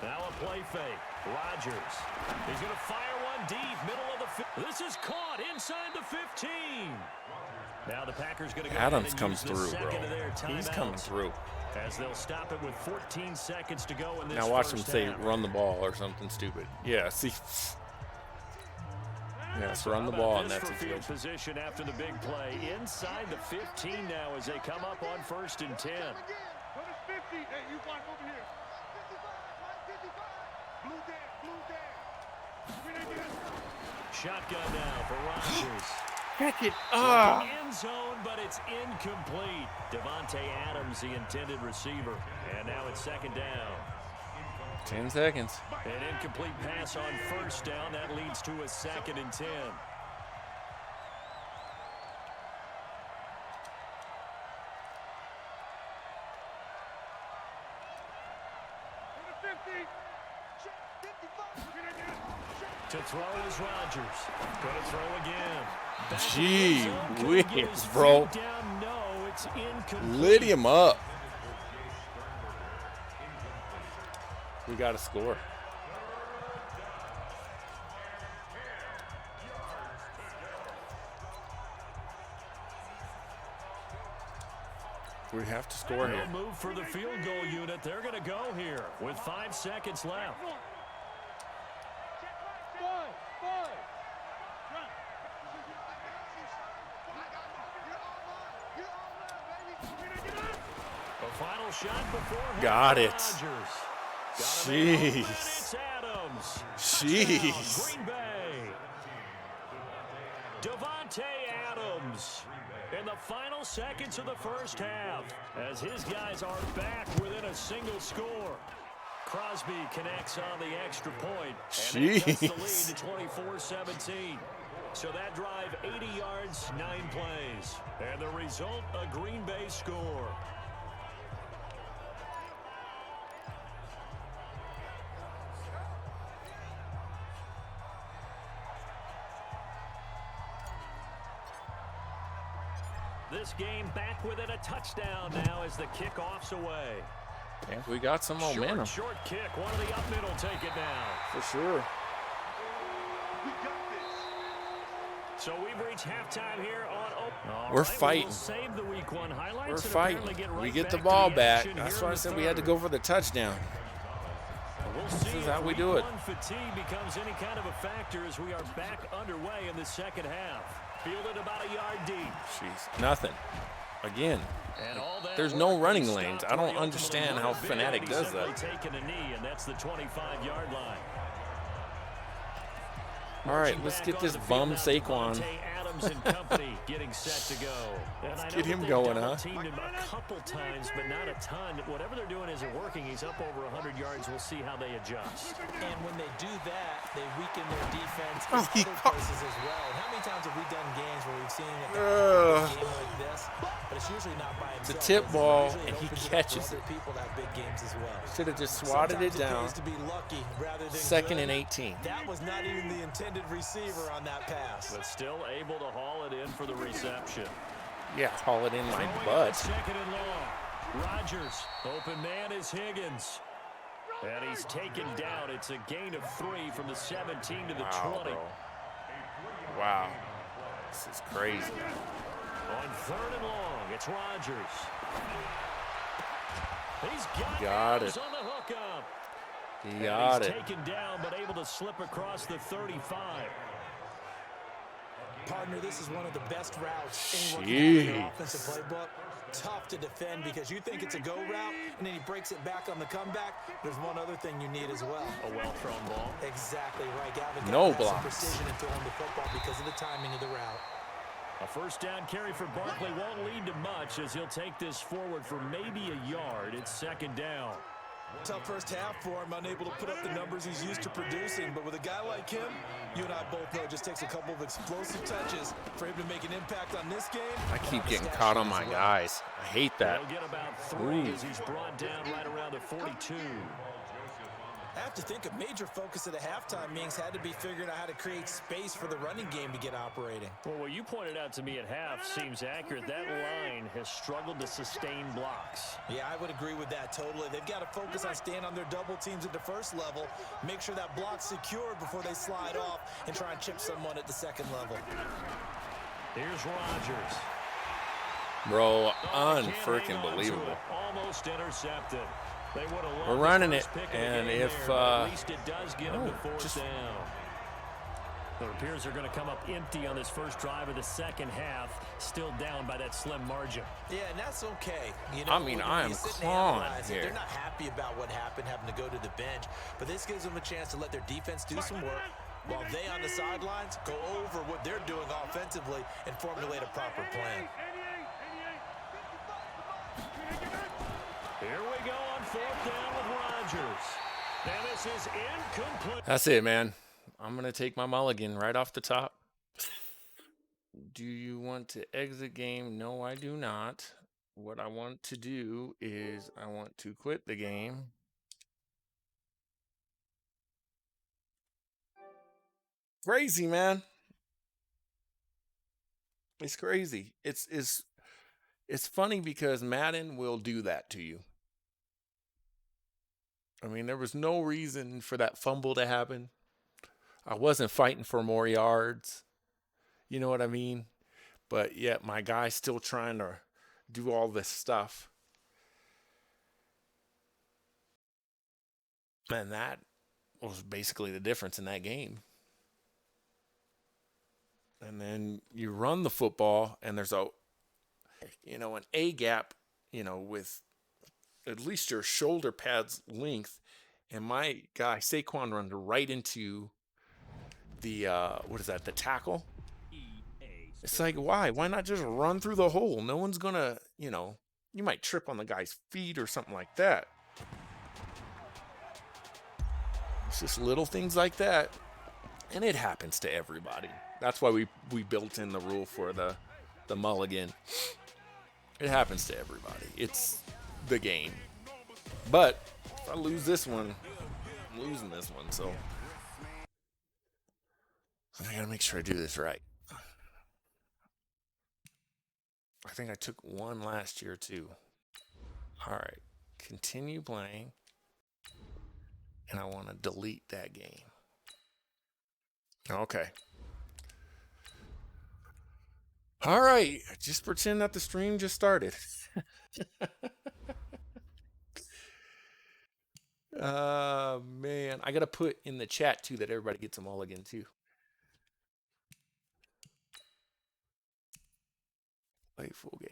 Now a play fake. Rodgers. He's going to fire one deep, middle of the field. This is caught inside the 15. Now the Packers going to go Adams ahead and comes use the through, bro. second of their He's timeouts, coming through. as they'll stop it with 14 seconds to go in this Now watch him first say half. run the ball or something stupid. Yeah, see. Yes, run the How ball about in this that for field situation. position after the big play? Inside the 15 now as they come up on 1st and 10. Notice 50. Hey, you block over here. Blue down, blue down. Shotgun now for Rodgers. Heck it Looking end zone, but it's incomplete. Devontae Adams, the intended receiver. And now it's 2nd down. 10 seconds. An incomplete pass on 1st down. That leads to a 2nd and 10. To throw is Rodgers. Going to throw again. Back to the Gee end zone. Couldn't get whiz, his bro. feet down. No, it's incomplete. Lit him up. We got to score. We have to score here. They'll move for the field goal unit. They're going to go here with 5 seconds left. The final shot before Got it. Rodgers. Jeez. It's Adams. Jeez. Green Bay. Devontae Adams in the final seconds of the first half as his guys are back within a single score. Crosby connects on the extra point, and it cuts the lead Jeez. to 24-17. So that drive, 80 yards, 9 plays. And the result, a Green Bay score. This game back within a touchdown now as the kickoff's away. Yeah, we got some momentum. Short kick. One of the up middle take it now. For sure. So we've reached halftime here on All We're right, fighting. We'll save the week 1 highlights. We're and fighting. apparently get right We get the back ball to back. action That's here why I in the said we had to third. go for the touchdown. We'll see is if how we week do it. 1 fatigue becomes any kind of a factor as we are back underway in the second half. Fielded about a yard deep. Jeez, nothing. Again, And all that there's no work running is lanes. stopped I don't where he understand ultimately how would have been Fanatic had he does simply that. taken a knee, and that's the 25-yard line. All right, let's get this bum Saquon. Devontae Adams and company getting set to go. And I know get that him they've going, huh? double-teamed him a couple times, but not a ton. Whatever they're doing isn't working. He's up over 100 yards. We'll see how they adjust. And when they do that, they weaken their defense Oh, in he other caught- places as well. And how many times have we done games where we've seen a game like this? But it's usually not by It's a himself, tip is it? ball, Usually it and he opens it up for catches other it. people to have big games as well. Should have just swatted it Sometimes down. pays to be lucky rather than 2nd good. and 18. That was not even the intended receiver on that pass. But still able to haul it in for the reception. Yeah, haul it in my Throwing it butt. 2nd and long. Rodgers, open man is Higgins. And he's taken down. It's a gain of 3 from the 17 to the Wow, 20. bro. Wow. This is crazy. On 3rd and long, it's Rodgers. He's got Got Adams it. on the hookup. He got he's it. taken down, but able to slip across the 35. Partner, this is one of the best routes anyone can have in their offensive playbook. Tough to defend because you think it's a go route, and then he breaks it back on the comeback. There's one other thing you need as well. A well-thrown ball. Exactly right, Galvin. No Have some blocks. precision in throwing the football because of the timing of the route. A first down carry for Barkley won't lead to much as he'll take this forward for maybe a yard. It's second down. Tough first half for him, unable to put up the numbers he's used to producing. But with a guy like him, you and I both know it just takes a couple of explosive touches for him to make an impact on this game. I keep getting caught on my guys. I hate that. He'll get about 3 as he's brought down right around the 42. I have to think a major focus at the halftime meetings had to be figuring out how to create space for the running game to get operating. Well, what you pointed out to me at half seems accurate. That line has struggled to sustain blocks. Yeah, I would agree with that totally. They've got to focus on staying on their double teams at the first level, make sure that block's secured before they slide off, and try and chip someone at the second level. Here's Rodgers. Bro, Can't hang unfreaking on to believable. it. Almost intercepted. They would have loved We're the running first it, pick of the and game if, there, but at least it does get them to fourth just- down. It appears they're going to come up empty on this first drive of the second half, still down by that slim margin. Yeah, and that's okay. You know, I mean, when I you am sit and clawing analyze it, here. They're not happy about what happened, having to go to the bench. But this gives them a chance to let their defense do some work while they on the sidelines go over what they're doing offensively and formulate a proper plan. 88, 88. Here we go on fourth down with Rodgers. And this is incomplete. That's it, man. I'm going to take my mulligan right off the top. Do you want to exit game? No, I do not. What I want to do is I want to quit the game. Crazy, man. It's crazy. It's funny because Madden will do that to you. I mean, there was no reason for that fumble to happen. I wasn't fighting for more yards. You know what I mean? But yet my guy's still trying to do all this stuff. And that was basically the difference in that game. And then you run the football and there's an A gap, with at least your shoulder pads length. And my guy, Saquon, runs right into the, the tackle. It's like, why? Why not just run through the hole? No one's going to, you might trip on the guy's feet or something like that. It's just little things like that. And it happens to everybody. That's why we built in the rule for the mulligan. It happens to everybody. It's the game. But if I lose this one, I'm losing this one. So I got to make sure I do this right. I think I took one last year too. All right. Continue playing. And I want to delete that game. Okay. All right. Just pretend that the stream just started. Man. I got to put in the chat too that everybody gets them all again too. Play full game.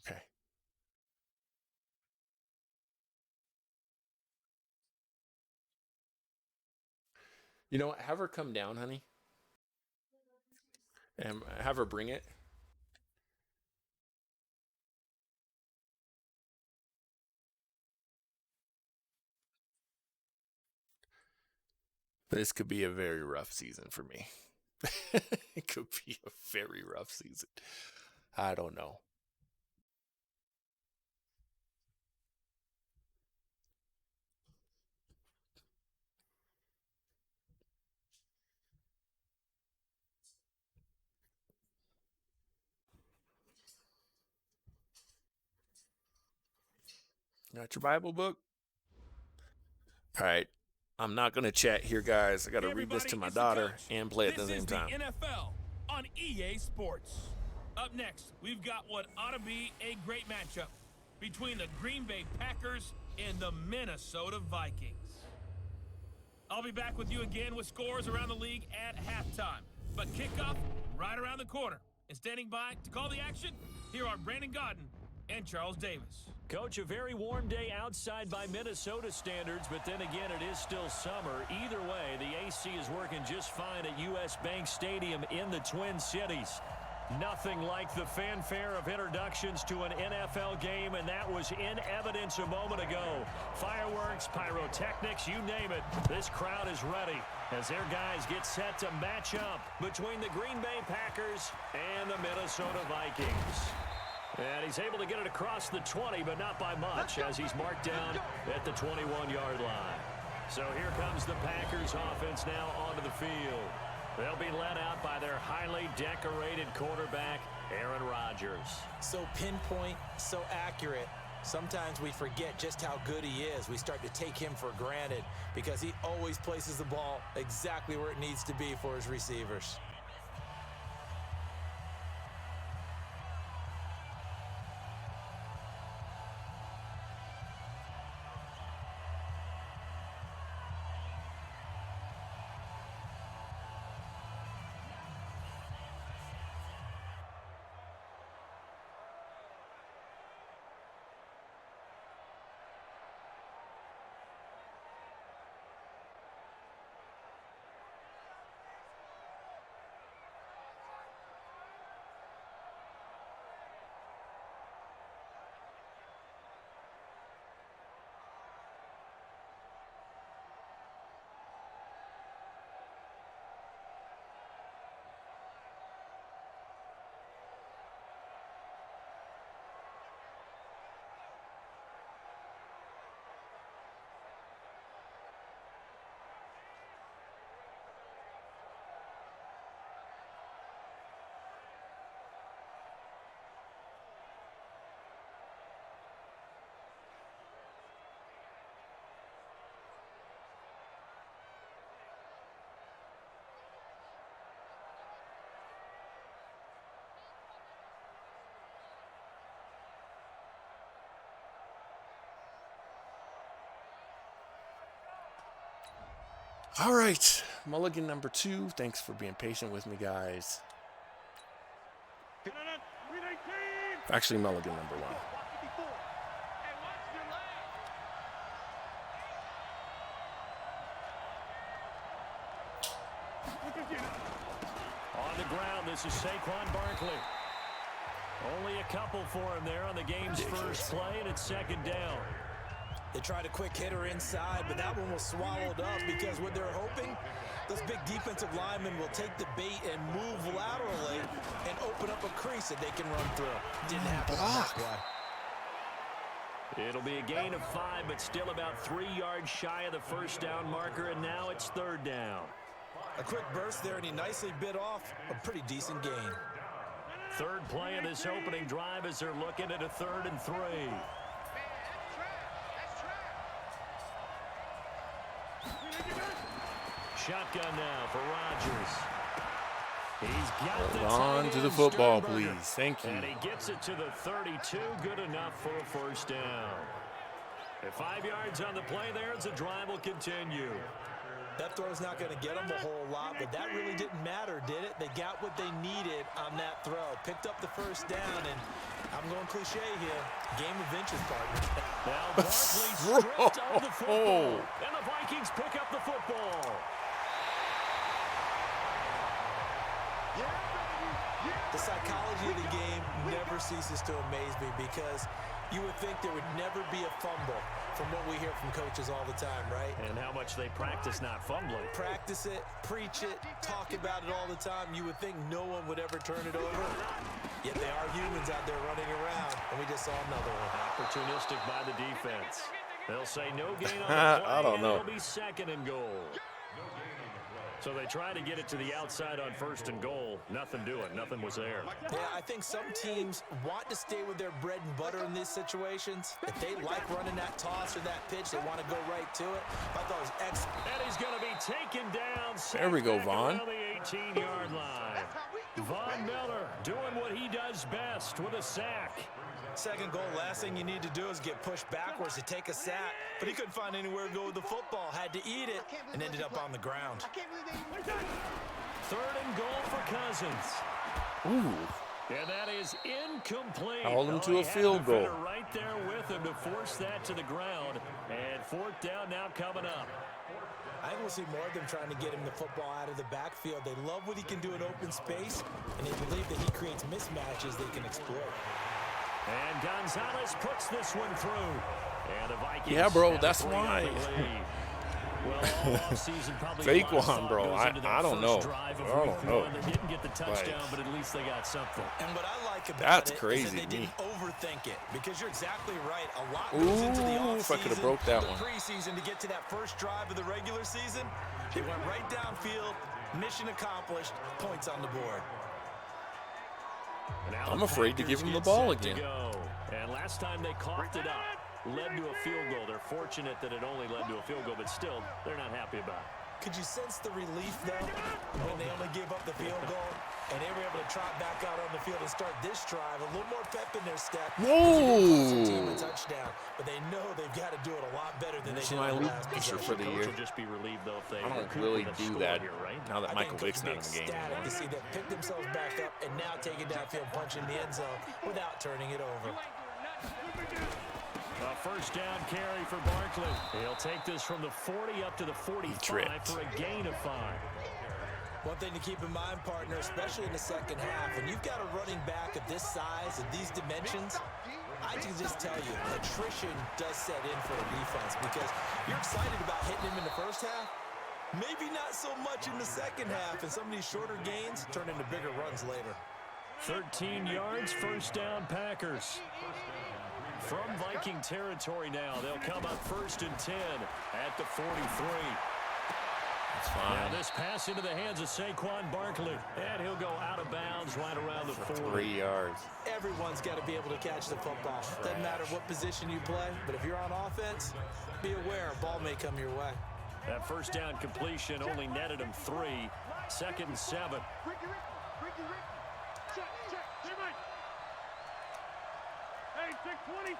Okay. You know what? Have her come down, honey. And have her bring it. This could be a very rough season for me. It could be a very rough season. I don't know. Got your Bible book? All right. I'm not going to chat here, guys. I got to read this to my daughter and play at the same time. This is the NFL on EA Sports. Up next, we've got what ought to be a great matchup between the Green Bay Packers and the Minnesota Vikings. I'll be back with you again with scores around the league at halftime. But kickoff right around the corner. And standing by to call the action, here are Brandon Godden and Charles Davis. Coach, a very warm day outside by Minnesota standards, but then again, it is still summer. Either way, the AC is working just fine at U.S. Bank Stadium in the Twin Cities. Nothing like the fanfare of introductions to an NFL game, and that was in evidence a moment ago. Fireworks, pyrotechnics, you name it. This crowd is ready as their guys get set to match up between the Green Bay Packers and the Minnesota Vikings. And he's able to get it across the 20, but not by much, as he's marked down at the 21-yard line. So here comes the Packers offense now onto the field. They'll be led out by their highly decorated quarterback, Aaron Rodgers. So pinpoint, so accurate. Sometimes we forget just how good he is. We start to take him for granted because he always places the ball exactly where it needs to be for his receivers. All right, mulligan number 2. Thanks for being patient with me, guys. Actually, mulligan number 1. On the ground, this is Saquon Barkley. Only a couple for him there on the game's first play, and it's second down. They tried a quick hitter inside, but that one was swallowed up because what they're hoping, those big defensive linemen will take the bait and move laterally and open up a crease that they can run through. Didn't happen on that play. It'll be a gain of 5, but still about 3 yards shy of the first down marker, and now it's third down. A quick burst there, and he nicely bit off a pretty decent gain. Third play of this opening drive as they're looking at a 3rd and 3. Shotgun now for Rodgers. He's got Hold on to the football, please. Thank you. And he gets it to the 32. Good enough for a first down. At 5 yards on the play there as the drive will continue. That throw's not going to get them a whole lot, but that really didn't matter, did it? They got what they needed on that throw. Picked up the first down, and I'm going cliche here. Game of inches, partner. Now Barkley stripped of the football, and the Vikings pick up the football. The psychology of the game never ceases to amaze me because you would think there would never be a fumble from what we hear from coaches all the time, right? And how much they practice not fumbling. Practice it, preach it, talk about it all the time. You would think no one would ever turn it over. Yet they are humans out there running around, and we just saw another one. Opportunistic by the defense. They'll say no gain on the play, I don't know. It'll be 2nd and goal. So they try to get it to the outside on 1st and goal. Nothing doing. Nothing was there. Yeah, I think some teams want to stay with their bread and butter in these situations. If they like running that toss or that pitch, they want to go right to it. I thought it was excellent. And he's going to be taken down. There we go, back Vaughn. around the 18-yard line. Von Miller doing what he does best with a sack. Second goal, last thing you need to do is get pushed backwards to take a sack. But he couldn't find anywhere to go with the football. Had to eat it and ended up on the ground. 3rd and goal for Cousins. Ooh. And that is incomplete. Hold him to He a had field the defender goal. right there with him to force that to the ground. And 4th down now coming up. I think we'll see more of them trying to get him the football out of the backfield. They love what he can do in open space, and they believe that he creates mismatches they can exploit. And Gonzalez puts this one through. And the Vikings Yeah, bro, have a that's 3-0 why. lead. Well, all offseason, probably Fake a lot of one, thought bro. goes into that I don't first know. drive of I don't week know. one. They didn't get the touchdown, Like, but at least they got something. And what I like about That's it crazy is that to they me. didn't overthink it, because you're exactly right. A lot goes into the Ooh, if I coulda offseason, broke that the one. preseason to get to that first drive of the regular season. They went right downfield, mission accomplished, points on the board. And now I'm the afraid to Packers give him the get ball set to again. go. And last time they coughed it up, led to a field goal. They're fortunate that it only led to a field goal, but still, they're not happy about it. Could you sense the relief, though, when they only gave up the field goal and they were able to trot back out on the field and start this drive? A little more pep in their step. Whoa! Team a touchdown, but they know they've got to do it a lot better than This they is did my in the loop last picture possession. for the Coach year. will just be relieved, though, if they I don't recoup really with a do score that here, right? now that I Michael think Vick's Coach not in the game ecstatic anymore. to see them pick themselves back up and now take it downfield, punch in the end zone without turning it over. A first down carry for Barkley. He'll take this from the 40 up to the 45 tripped. for a gain of 5. One thing to keep in mind, partner, especially in the second half, when you've got a running back of this size and these dimensions, I can just tell you, attrition does set in for a defense, because you're excited about hitting him in the first half, maybe not so much in the second half, and some of these shorter gains turn into bigger runs later. 13 yards, first down Packers. From Viking territory now, they'll come up 1st and 10 at the 43. It's Now fine. this pass into the hands of Saquon Barkley, and he'll go out of bounds right around the 40. 3 yards. Everyone's got to be able to catch the football. Doesn't matter what position you play, but if you're on offense, be aware a ball may come your way. That first down completion only netted him 3. 2nd and 7. Check. Hey, Mike. Hey, 626.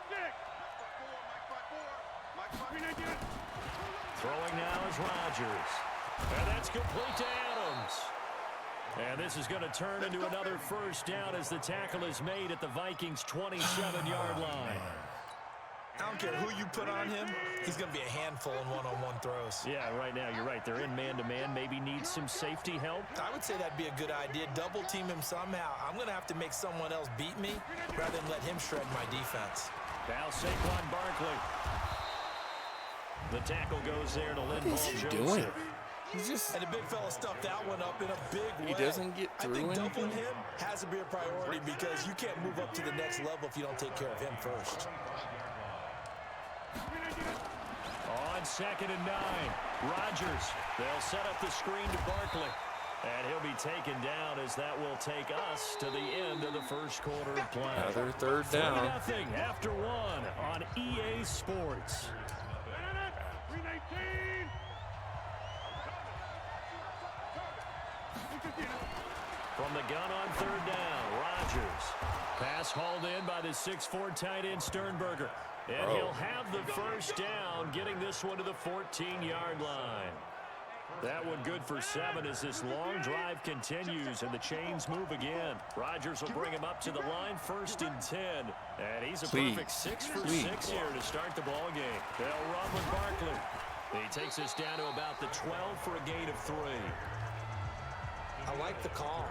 Throwing now is Rodgers. And that's complete to Adams. And this is going to turn into another first down as the tackle is made at the Vikings' 27-yard line. I don't care who you put on him, he's going to be a handful in one-on-one throws. Yeah, right now, you're right. They're in man-to-man. Maybe needs some safety help. I would say that'd be a good idea. Double team him somehow. I'm going to have to make someone else beat me rather than let him shred my defense. Now Saquon Barkley. The tackle goes there to Lynn What is he doing? He's just... And the big fella stuffed that one up in a big way. He doesn't get I through think anything? doubling him has to be a priority, because you can't move up to the next level if you don't take care of him first. On 2nd and 9, Rodgers. They'll set up the screen to Barkley. And he'll be taken down as that will take us to the end of the first quarter of play. Another third down. 3-0 after 1 on EA Sports. 319. From the gun on 3rd down, Rodgers. Pass hauled in by the 6'4" tight end Sternberger. And Bro. he'll have the first down, getting this one to the 14-yard line. That one good for 7 as this long drive continues and the chains move again. Rodgers will bring him up to the line, 1st and 10. And he's a perfect 6 for 6 here to start the ball game. They'll run with Barkley. He takes us down to about the 12 for a gain of 3. I like the call.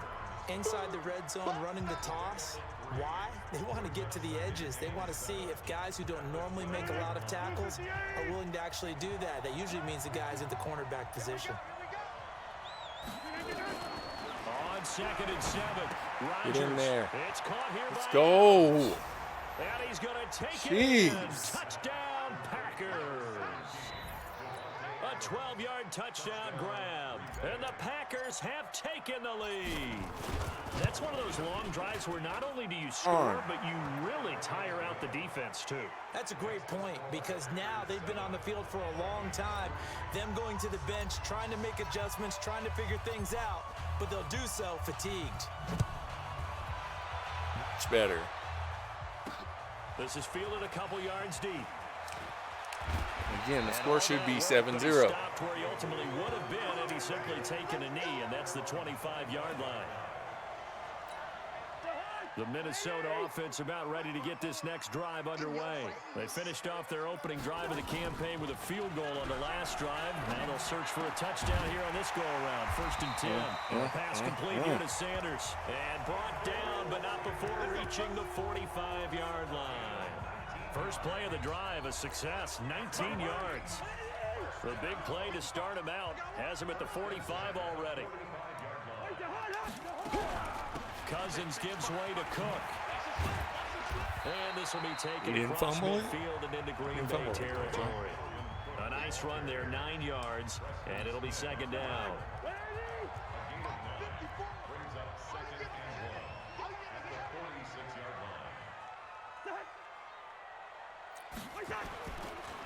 Inside the red zone, running the toss. Why? They want to get to the edges. They want to see if guys who don't normally make a lot of tackles are willing to actually do that. That usually means the guys at the cornerback position. On 2nd and 7, Rodgers. Get in there. It's caught here Let's by go. Adams. And he's going to take it in. Jeez. Touchdown, Packers. A 12-yard touchdown grab. And the Packers have taken the lead. That's one of those long drives where not only do you score, but you really tire out the defense, too. That's a great point because now they've been on the field for a long time. Them going to the bench, trying to make adjustments, trying to figure things out, but they'll do so fatigued. Much better. This is fielded a couple yards deep. Again, the score should be 7-0. Stopped where he ultimately would have been had he simply taken a knee, and that's the 25-yard line. The Minnesota offense about ready to get this next drive underway. They finished off their opening drive of the campaign with a field goal on the last drive. Now they'll search for a touchdown here on this go-around. 1st and 10. The pass complete here to Sanders. And brought down, but not before reaching the 45-yard line. First play of the drive, a success, 19 yards. The big play to start him out has him at the 45 already. Cousins gives way to Cook. And this will be taken across midfield and into Green Bay territory. A nice run there, 9 yards, and it'll be 2nd down.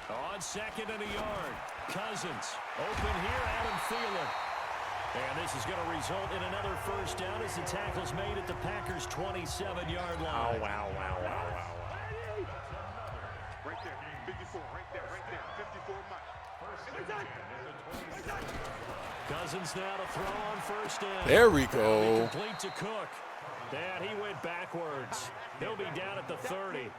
On 2nd and a yard. Cousins open here, Adam Thielen. And this is going to result in another first down as the tackle's made at the Packers' 27-yard line. Wow. Right there, 54, right there, 54 miles. Cousins now to throw on 1st down. There we go. Complete to Cook. And he went backwards. He'll be down at the 30.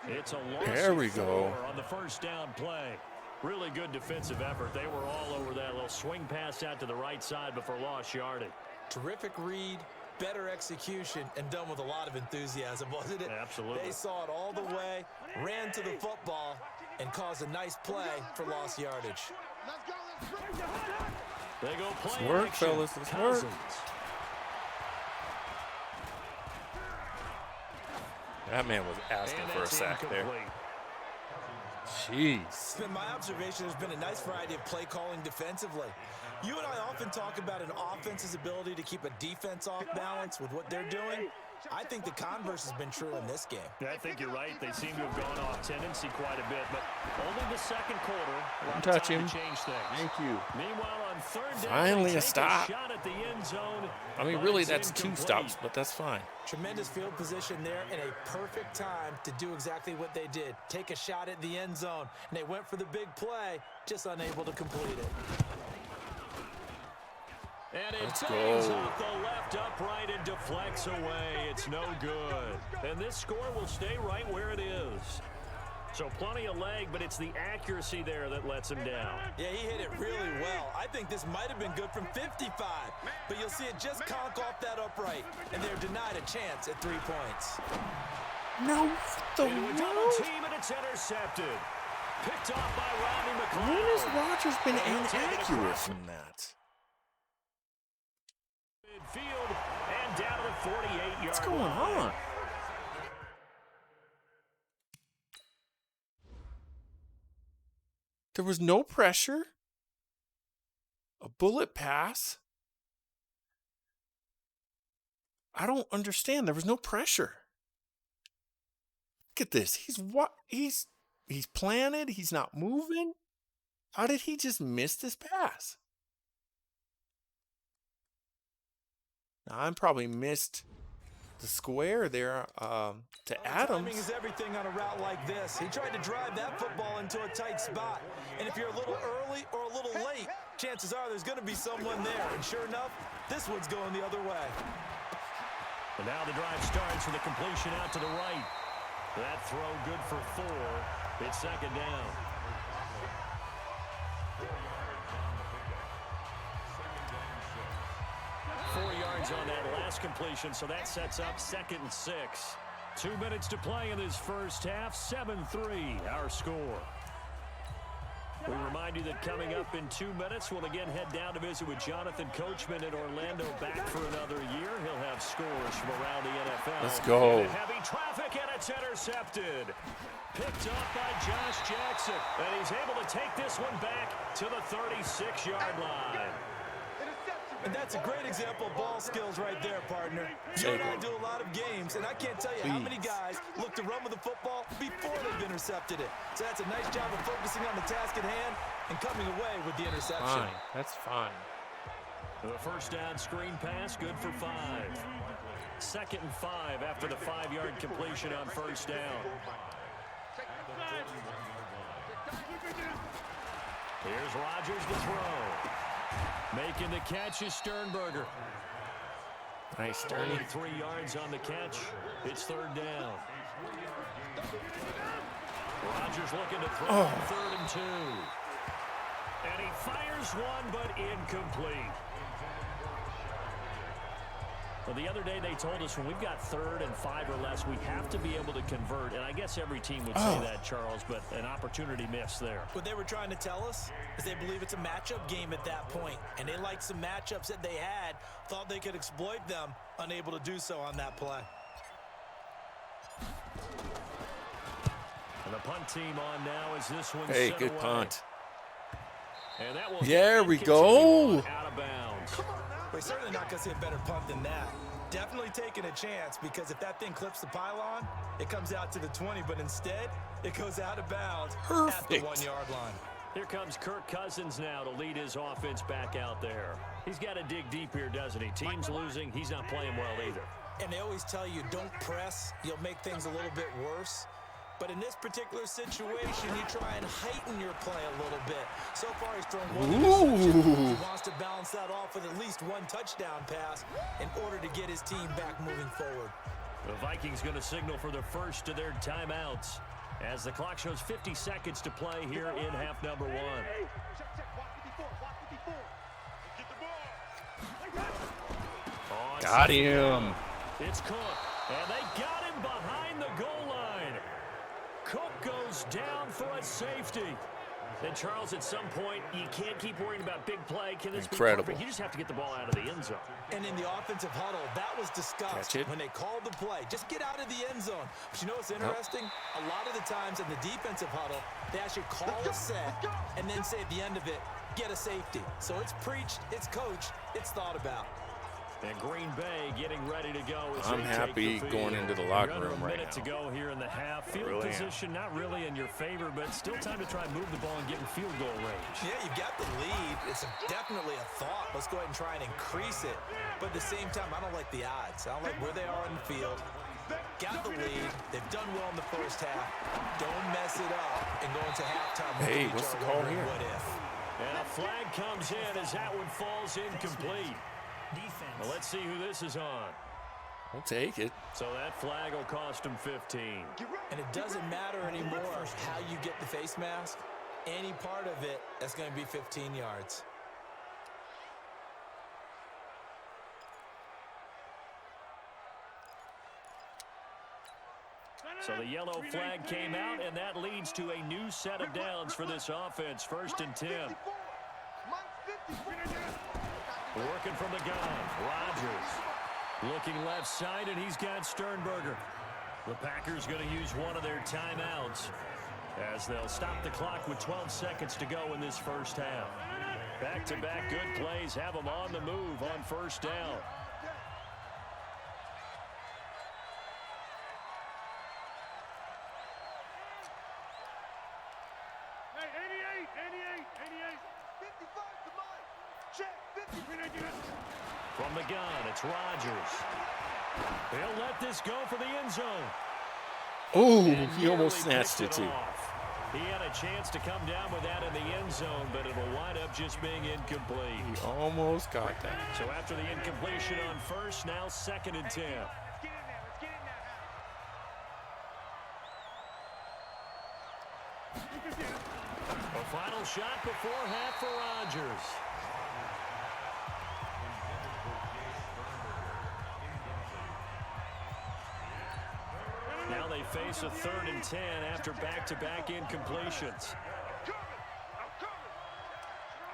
It's a loss. There we go. On the 1st down play. Really good defensive effort. They were all over that little swing pass out to the right side before lost yardage. Terrific read, better execution, and done with a lot of enthusiasm, wasn't it? Absolutely. They saw it all the way, ran to the football, and caused a nice play for lost yardage. They go play Let's work, action. fellas. Let's Cousins. work. That man was asking And for a that's sack there. incomplete. Jeez. It's been my observation there's been a nice variety of play calling defensively. You and I often talk about an offense's ability to keep a defense off balance with what they're doing. I think the converse has been true in this game. I think you're right. They seem to have gone off tendency quite a bit, but only the 2nd quarter. A lot of Touch time him. to change things. Thank you. Meanwhile, on 3rd down, Finally they a take stop. shot at the end zone, I mean, but really, it's that's 2 incomplete. stops, but that's fine. Tremendous field position there and a perfect time to do exactly what they did. Take a shot at the end zone. And they went for the big play, just unable to complete it. And it Let's bangs go. off the left upright and deflects away. It's no good. And this score will stay right where it is. So plenty of leg, but it's the accuracy there that lets him down. Yeah, he hit it really well. I think this might have been good from 55, but you'll see it just conk off that upright, and they're denied a chance at 3 points. No, the Into a double team, and it's intercepted. Picked off by Rodney McLeod. When has Rodgers been And he'll take it inaccurate across from that? midfield and down to the 48-yard What's going line. on? There was no pressure. A bullet pass. I don't understand. There was no pressure. Look at this. He's planted. He's not moving. How did he just miss this pass? Now, I probably missed the square there to Adams. Timing is everything on a route like this. He tried to drive that football into a tight spot. And if you're a little early or a little late, chances are there's going to be someone there. And sure enough, this one's going the other way. And now the drive starts with a completion out to the right. That throw good for 4. It's 2nd down. On that last completion, so that sets up 2nd and 6. 2 minutes to play in this first half. 7-3 our score. We remind you that coming up in 2 minutes, we'll again head down to visit with Jonathan Coachman in Orlando, back for another year. He'll have scores from around the NFL. Let's go. And heavy traffic, and it's intercepted. Picked up by Josh Jackson, and he's able to take this one back to to the 36-yard line. And that's a great example of ball skills right there, partner. You and I do a lot of games, and I can't tell you how many guys look to run with the football before they've intercepted it. So that's a nice job of focusing on the task at hand and coming away with the interception. Fine. That's fine. The first down screen pass, good for 5. 2nd and 5 after the 5-yard completion on first down. Here's Rodgers to throw. Making the catch is Sternberger. Nice, Only Sternberger. 3 yards on the catch. It's 3rd down. Rodgers looking to throw on 3rd and 2. And he fires one, but incomplete. Well, the other day they told us when we've got 3rd and 5 or less, we have to be able to convert. And I guess every team would say that, Charles, but an opportunity missed there. What they were trying to tell us is they believe it's a matchup game at that point. And they liked some matchups that they had, thought they could exploit them, unable to do so on that play. And the punt team on now as this one Hey, set good away. punt. And that will There we go. out of bounds. We're certainly not going to see a better punt than that. Definitely taking a chance, because if that thing clips the pylon, it comes out to the 20, but instead, it goes out of bounds at the Perfect. 1-yard line. Here comes Kirk Cousins now to lead his offense back out there. He's got to dig deep here, doesn't he? Team's losing. He's not playing well either. And they always tell you, don't press. You'll make things a little bit worse. But in this particular situation, you try and heighten your play a little bit. So far, he's thrown one interception. He wants to balance that off with at least one touchdown pass in order to get his team back moving forward. The Vikings going to signal for the first of their timeouts as the clock shows 50 seconds to play here in half number 1. Got him. It's Cook, and they got him behind the goal line. Cook goes down for a safety. And Charles, at some point, you can't keep worrying about big play. Can this Incredible. be perfect? You just have to get the ball out of the end zone. And in the offensive huddle, that was discussed Catch it. when they called the play. Just get out of the end zone. But you know what's interesting? A lot of the times in the defensive huddle, they actually call a set and then say at the end of it, get a safety. So it's preached, it's coached, it's thought about. And Green Bay getting ready to go. As I'm they happy take the going field. into the locker We're under room a right minute to now. go here in the half. Field really am. position not really in your favor, but still time to try and move the ball and get in field goal range. Yeah, you've got the lead. It's definitely a thought. Let's go ahead and try and increase it. But at the same time, I don't like the odds. I don't like where they are on the field. Got the lead. They've done well in the first half. Don't mess it up and go into halftime. Hey, what's the call here? What if? And a flag comes in as that one falls incomplete. Well, let's see who this is on. I'll take it. So that flag will cost him 15. And it doesn't matter anymore how you get the face mask. Any part of it, that's going to be 15 yards. So the yellow flag came out, and that leads to a new set of downs for this offense. 1st and 10. Working from the gun, Rodgers. Looking left side, and he's got Sternberger. The Packers going to use one of their timeouts as they'll stop the clock with 12 seconds to go in this first half. Back-to-back good plays have them on the move on first down. Hey, 88, 88. 55 to mine. Check, 50. From the gun, it's Rodgers. He'll let this go for the end zone. Oh, And he almost nearly snatched picked it too. off. He had a chance to come down with that in the end zone, but it'll wind up just being incomplete. He almost got that. So after the incompletion on first, now 2nd and 10. Let's get in there. Let's get in there. A final shot before half for Rodgers. Now they face a 3rd and 10 after back-to-back incompletions.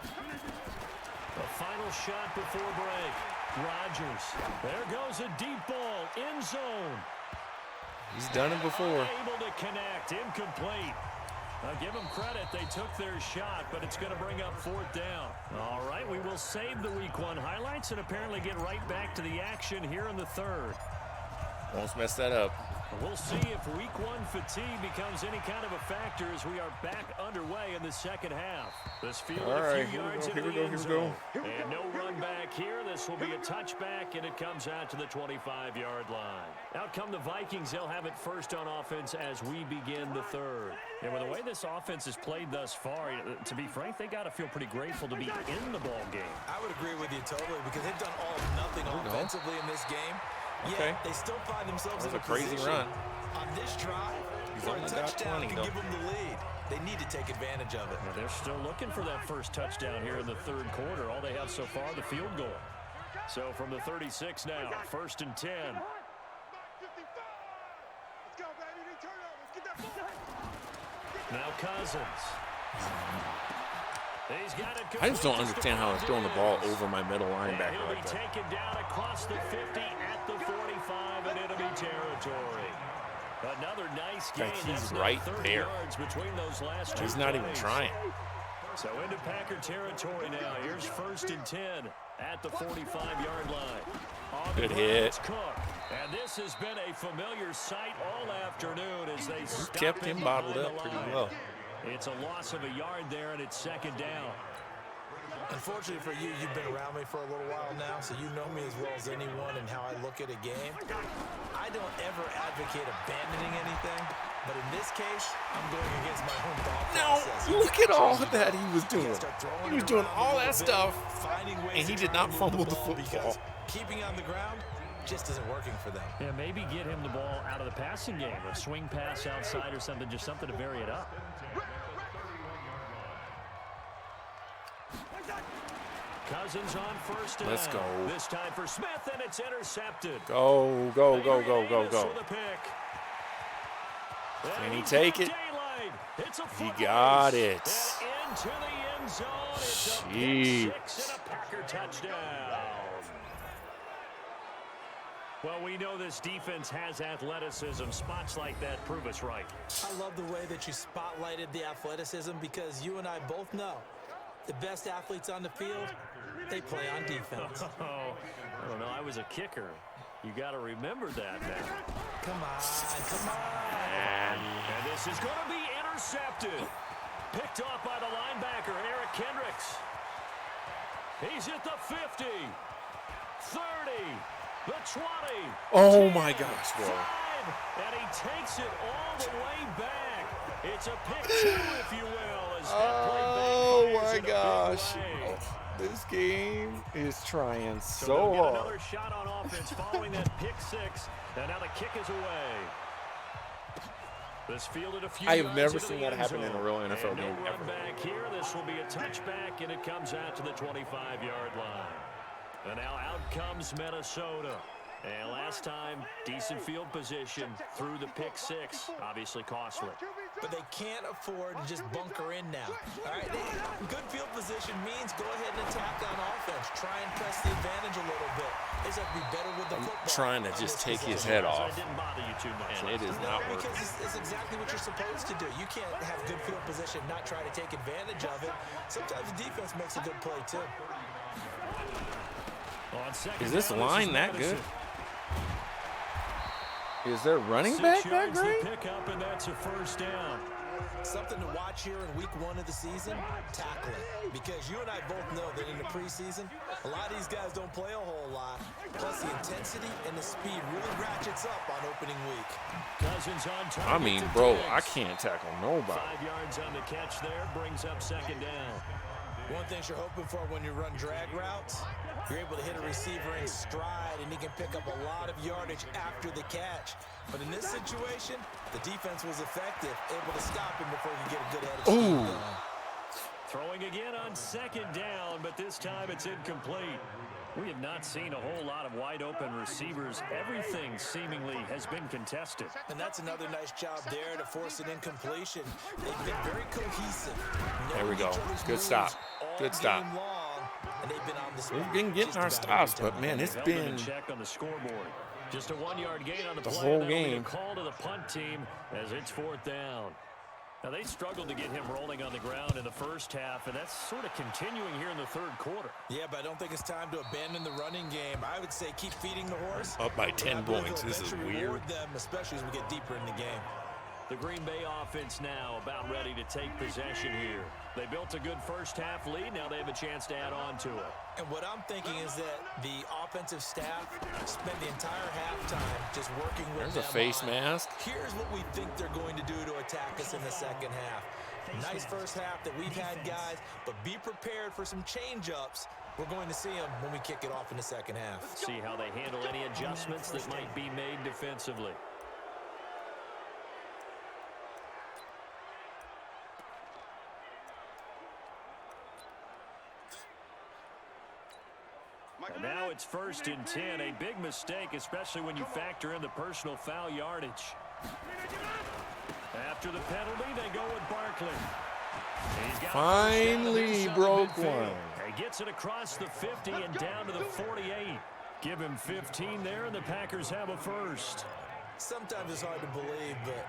The final shot before break. Rodgers. There goes a deep ball. End zone. He's done it before. Able to connect. Incomplete. Give them credit. They took their shot, but it's going to bring up 4th down. All right, we will save the Week 1 highlights and apparently get right back to the action here in the 3rd. Almost messed that up. We'll see if Week 1 fatigue becomes any kind of a factor as we are back underway in the 2nd half. This field a few yards into the end zone. And no run back here. This will be a touchback, and it comes out to the 25-yard line. Out come the Vikings. They'll have it first on offense as we begin the 3rd. And with the way this offense has played thus far, to be frank, they got to feel pretty grateful to be in the ball game. I would agree with you totally because they've done all or nothing offensively in this game. Okay. Yeah, they still find themselves in a crazy position run. on this drive. He's for only a got touchdown 20, can though. give them the lead. They need to take advantage of it. Well, they're still looking for that first touchdown here in the 3rd quarter. All they have so far, the field goal. So from the 36 now, 1st and 10. Let's go, baby. They turn over. Let's get that ball. Now Cousins. He's got it. I just don't understand how he's throwing the ball over my middle linebacker He'll be like that. taken down across the 50 at the 45 in enemy territory. Another nice gain. Like, he's That's now right 30 there. yards between those last two He's not even plays. trying. So into Packer territory now. Here's 1st and 10 at the 45-yard line. On the Good ground, hit. it's Cook. And this has been a familiar sight all afternoon as they stop Kept him bottled behind up the pretty line. well. It's a loss of a yard there, and it's 2nd down. Unfortunately for you, you've been around me for a little while now, so you know me as well as anyone and how I look at a game. I don't ever advocate abandoning anything, but in this case, I'm going against my own thought process. Now, look at all that he was doing. Start throwing He was it doing around all a that little bit, stuff, finding ways and he to did try not and move fumble the ball because football. keeping on the ground just isn't working for them. Yeah, maybe get him the ball out of the passing game. A swing pass outside or something, just something to vary it up. Cousins on 1st down. Let's go. This time for Smith, and it's intercepted. Go, go, go, go, go, Davis go. with a pick. Can he he's take got it? daylight. It's a He foot got race. it. And into the end zone. It's a Jeez. pick 6 and a Packer touchdown. Well, we know this defense has athleticism. Spots like that prove us right. I love the way that you spotlighted the athleticism because you and I both know the best athletes on the field, they play on defense. Oh, I don't know. I was a kicker. You got to remember that now. Come on. And this is going to be intercepted. Picked off by the linebacker, Eric Kendricks. He's at the 50, 30, the 20. Oh 10, my gosh, bro. 5, and he takes it all the way back. It's a pick 2, if you will. As that play Oh backfires my in a big gosh. way. This game is trying So so they'll get hard. another shot on offense following that pick 6. And now the kick is away. This fielded a few I have yards never into seen the that end happen in a zone. real NFL And game no run ever. back here. This will be a touchback, and it comes out to the 25-yard line. And now out comes Minnesota. And last time, decent field position through the pick 6. Obviously costly. But they can't afford to just bunker in now. All right, good field position means go ahead and attack on offense. Try and press the advantage a little bit. They just have to be better with the football. Trying to on just this take his possession. head So off. it didn't bother you too much. And it is No, not working. because it's exactly what you're supposed to do. You can't have good field position, not try to take advantage of it. Sometimes the defense makes a good play, too. On second Is this down, line is that Madison. good? Is their running 6 back that yards to great? pick up, and that's a first down. Something to watch here in week 1 of the season, tackling. Because you and I both know that in the preseason, a lot of these guys don't play a whole lot. Plus the intensity and the speed really ratchets up on opening week. Cousins on target I mean, to bro, Diggs. I can't tackle nobody. 5 yards on the catch there, brings up second down. One thing you're hoping for when you run drag routes, you're able to hit a receiver in stride and he can pick up a lot of yardage after the catch. But in this situation, the defense was effective, able to stop him before he could get a good head of steam Ooh. going. Throwing again on second down, but this time it's incomplete. We have not seen a whole lot of wide open receivers. Everything seemingly has been contested. And that's another nice job there to force an incompletion. They've been very cohesive. There we knowing go. each other's Good moves stop. all Good stop. game long, and they've been on the spot We've been getting just our about stops, every but time. man, it's Held them in been check on the scoreboard. Just a 1 yard gain on the the play. whole That'll be a game. call to the punt team as it's fourth down. Now, they struggled to get him rolling on the ground in the first half, and that's sort of continuing here in the third quarter. Yeah, but I don't think it's time to abandon the running game. I would say keep feeding the horse. Up by 10 points. This is weird. Them, especially as we get deeper in the game. The Green Bay offense now about ready to take possession here. They built a good first half lead. Now they have a chance to add on to it. And what I'm thinking is that the offensive staff spent the entire halftime just working with There's a face mask. Here's what we think they're going to do to attack us in the second half. Nice first half that we've had, guys, but be prepared for some change-ups. We're going to see them when we kick it off in the second half. See how they handle any adjustments that might be made defensively. And now it's 1st and 10. A big mistake, especially when you factor in the personal foul yardage. After the penalty, they go with Barkley. Finally broke one. He gets it across the 50 and down to the 48. Give him 15 there, and the Packers have a first. Sometimes it's hard to believe, but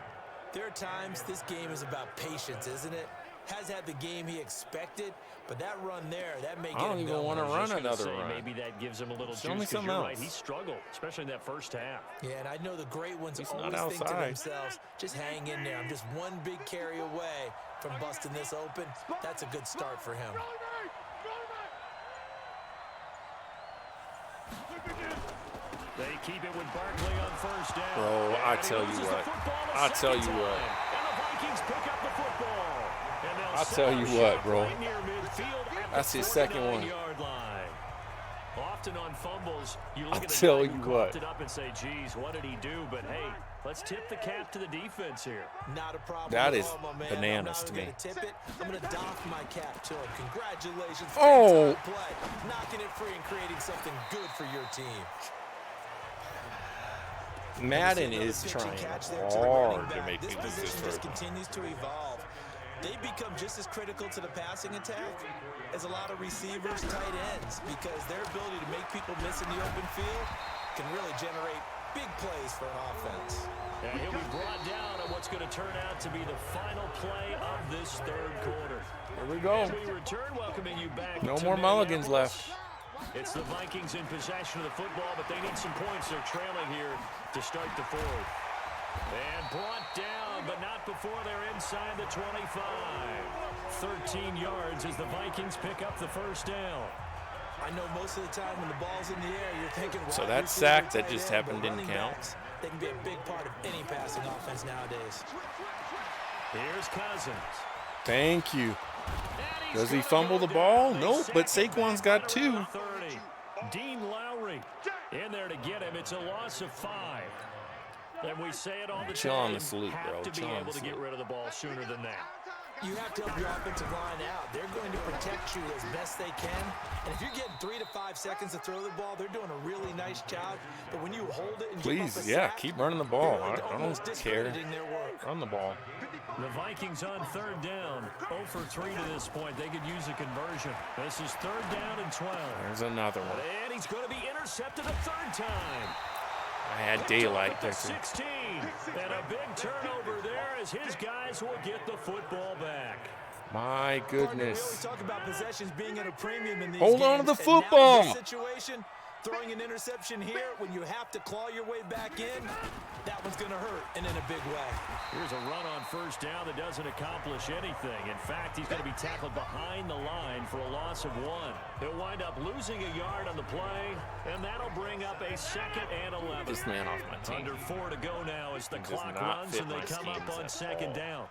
there are times this game is about patience, isn't it? Has had the game he expected, but that run there, that may get him. I don't even want to run another run. Maybe that gives him a little Show me juice. something else. Right, he struggled, especially in that first half. Yeah, and I know the great ones He's always not think to outside. themselves, just hang in there. I'm just one big carry away from busting this open. That's a good start for him. They keep it with Barkley on first down. Bro, I tell you what. I tell you what. And the Vikings pick up the football. I tell you what, bro. That's his second one. Often on fumbles, you look at the tell guy you who what. coughed it up and say, geez, what did he do? But hey, let's tip the cap to the defense here. Not a problem. That at is all, my man. bananas to I'm me. not going to tip it. I'm going to doff my cap to him. Congratulations. Oh. Fantastic play. Knocking it free and creating something good for your team. Madden is trying hard to make me do this this position just version. continues to evolve. They become just as critical to the passing attack as a lot of receivers, tight ends, because their ability to make people miss in the open field can really generate big plays for an offense. And he'll be brought down on what's going to turn out to be the final play of this third quarter. Here we go. As we return, welcoming you back. No to more mulligans Minneapolis. left. It's the Vikings in possession of the football, but they need some points. They're trailing here to start the fourth. And brought down, but not before they're inside the 25. 13 yards as the Vikings pick up the first down. I know most of the time when the ball's in the air, you're thinking, So wide that receiver, sack that tight just end, happened but didn't running count. backs, they can be a big part of any passing offense nowadays. Here's Cousins. Thank you. And he's Does he gonna fumble go the ball? down. Nope, but Sack him Saquon's got right two. around 30. Dean Lowry in there to get him. It's a loss of 5. And we say it all the Chill time. on the sleep, bro. Have to be Chill on able the to get sleep. rid of the ball sooner than that. You have to help your offensive line out. They're going to protect you as best they can. And if you're getting 3 to 5 seconds to throw the ball, they're doing a really nice job. But when you hold it and give Please, up a yeah, sack, keep running the ball. you're I almost don't care. discrediting their work. Run the ball. The Vikings on third down. 0 for 3 to this point. They could use a conversion. This is 3rd down and 12. There's another one. And he's going to be intercepted a 3rd time. I had daylight At there. the 16. And a big turnover there as his guys will get the football back. My Partner, we goodness. always talk about possessions being at a premium in these Hold on to games, the and now in football. this situation, throwing an interception here when you have to claw your way back in, that one's going to hurt, and in a big way. Here's a run on first down that doesn't accomplish anything. In fact, he's going to be tackled behind the line for a loss of 1. He'll wind up losing a yard on the play, and that'll bring up a 2nd and 11. This man off my team. Under 4 to go now as the He does clock not runs fit and they my come up schemes on at 2nd all. down.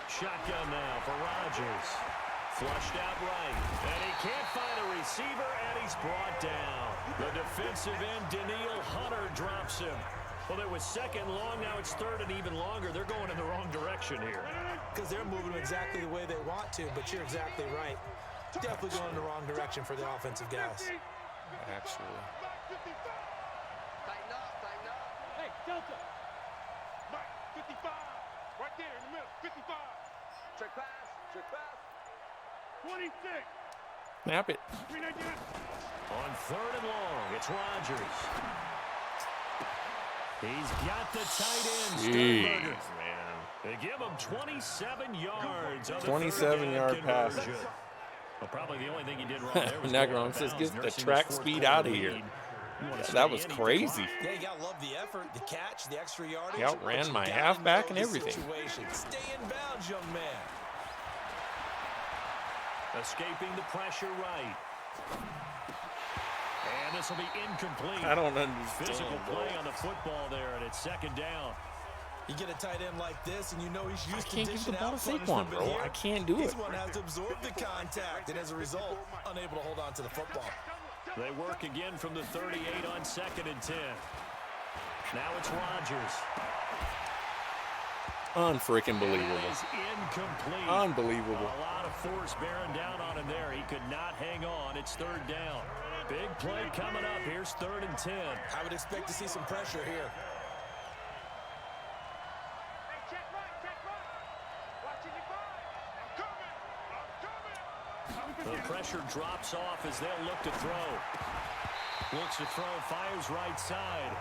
Shotgun now for Rodgers. Flushed out right. And he can't find a receiver, and he's brought down. The defensive end, Daniil Hunter, drops him. Well, it was 2nd long. Now it's 3rd and even longer. They're going in the wrong direction here. Because they're moving exactly the way they want to, but you're exactly right. Definitely going in the wrong direction for the offensive guys. Actually. Tighten up, tighten up. Hey, Delta. Mike, 55. Right there in the middle, 55. Trick pass, trick pass. 26. Snap it. 399. On 3rd and long, it's Rodgers. He's got the tight end, Jeez, Sternberger. man. They give him 27 yards. On the 27-yard pass. conversion. Well, probably the only thing he did wrong there was Not going wrong. Says out of get bounds, the nursing track his speed fourth out of quarter here. lead. You wanna That stay was in, crazy. Yeah, you gotta love the effort, the catch, the extra yardage. He outran but you my gotta halfback know and the everything. situation. Stay in bounds, young man. Escaping the pressure right. And this will be incomplete. I don't understand. Physical bro. play on the football there, and it's second down. You get a tight end like this, and you know he's I used to can't give the dishing ball out to Saquon, punishment, but bro. here, I can't do he's it. the one that has to absorb the contact, and as a result, unable to hold on to the football. They work again from the 38 on 2nd and 10. Now it's Rodgers. Unfreaking That believable. is incomplete. Unbelievable. A lot of force bearing down on him there. He could not hang on. It's third down. Big play coming up. Here's 3rd and 10. I would expect to see some pressure here. Hey, check right. Watching your five. I'm coming. The pressure drops off as they'll look to throw. Looks to throw, fires right side.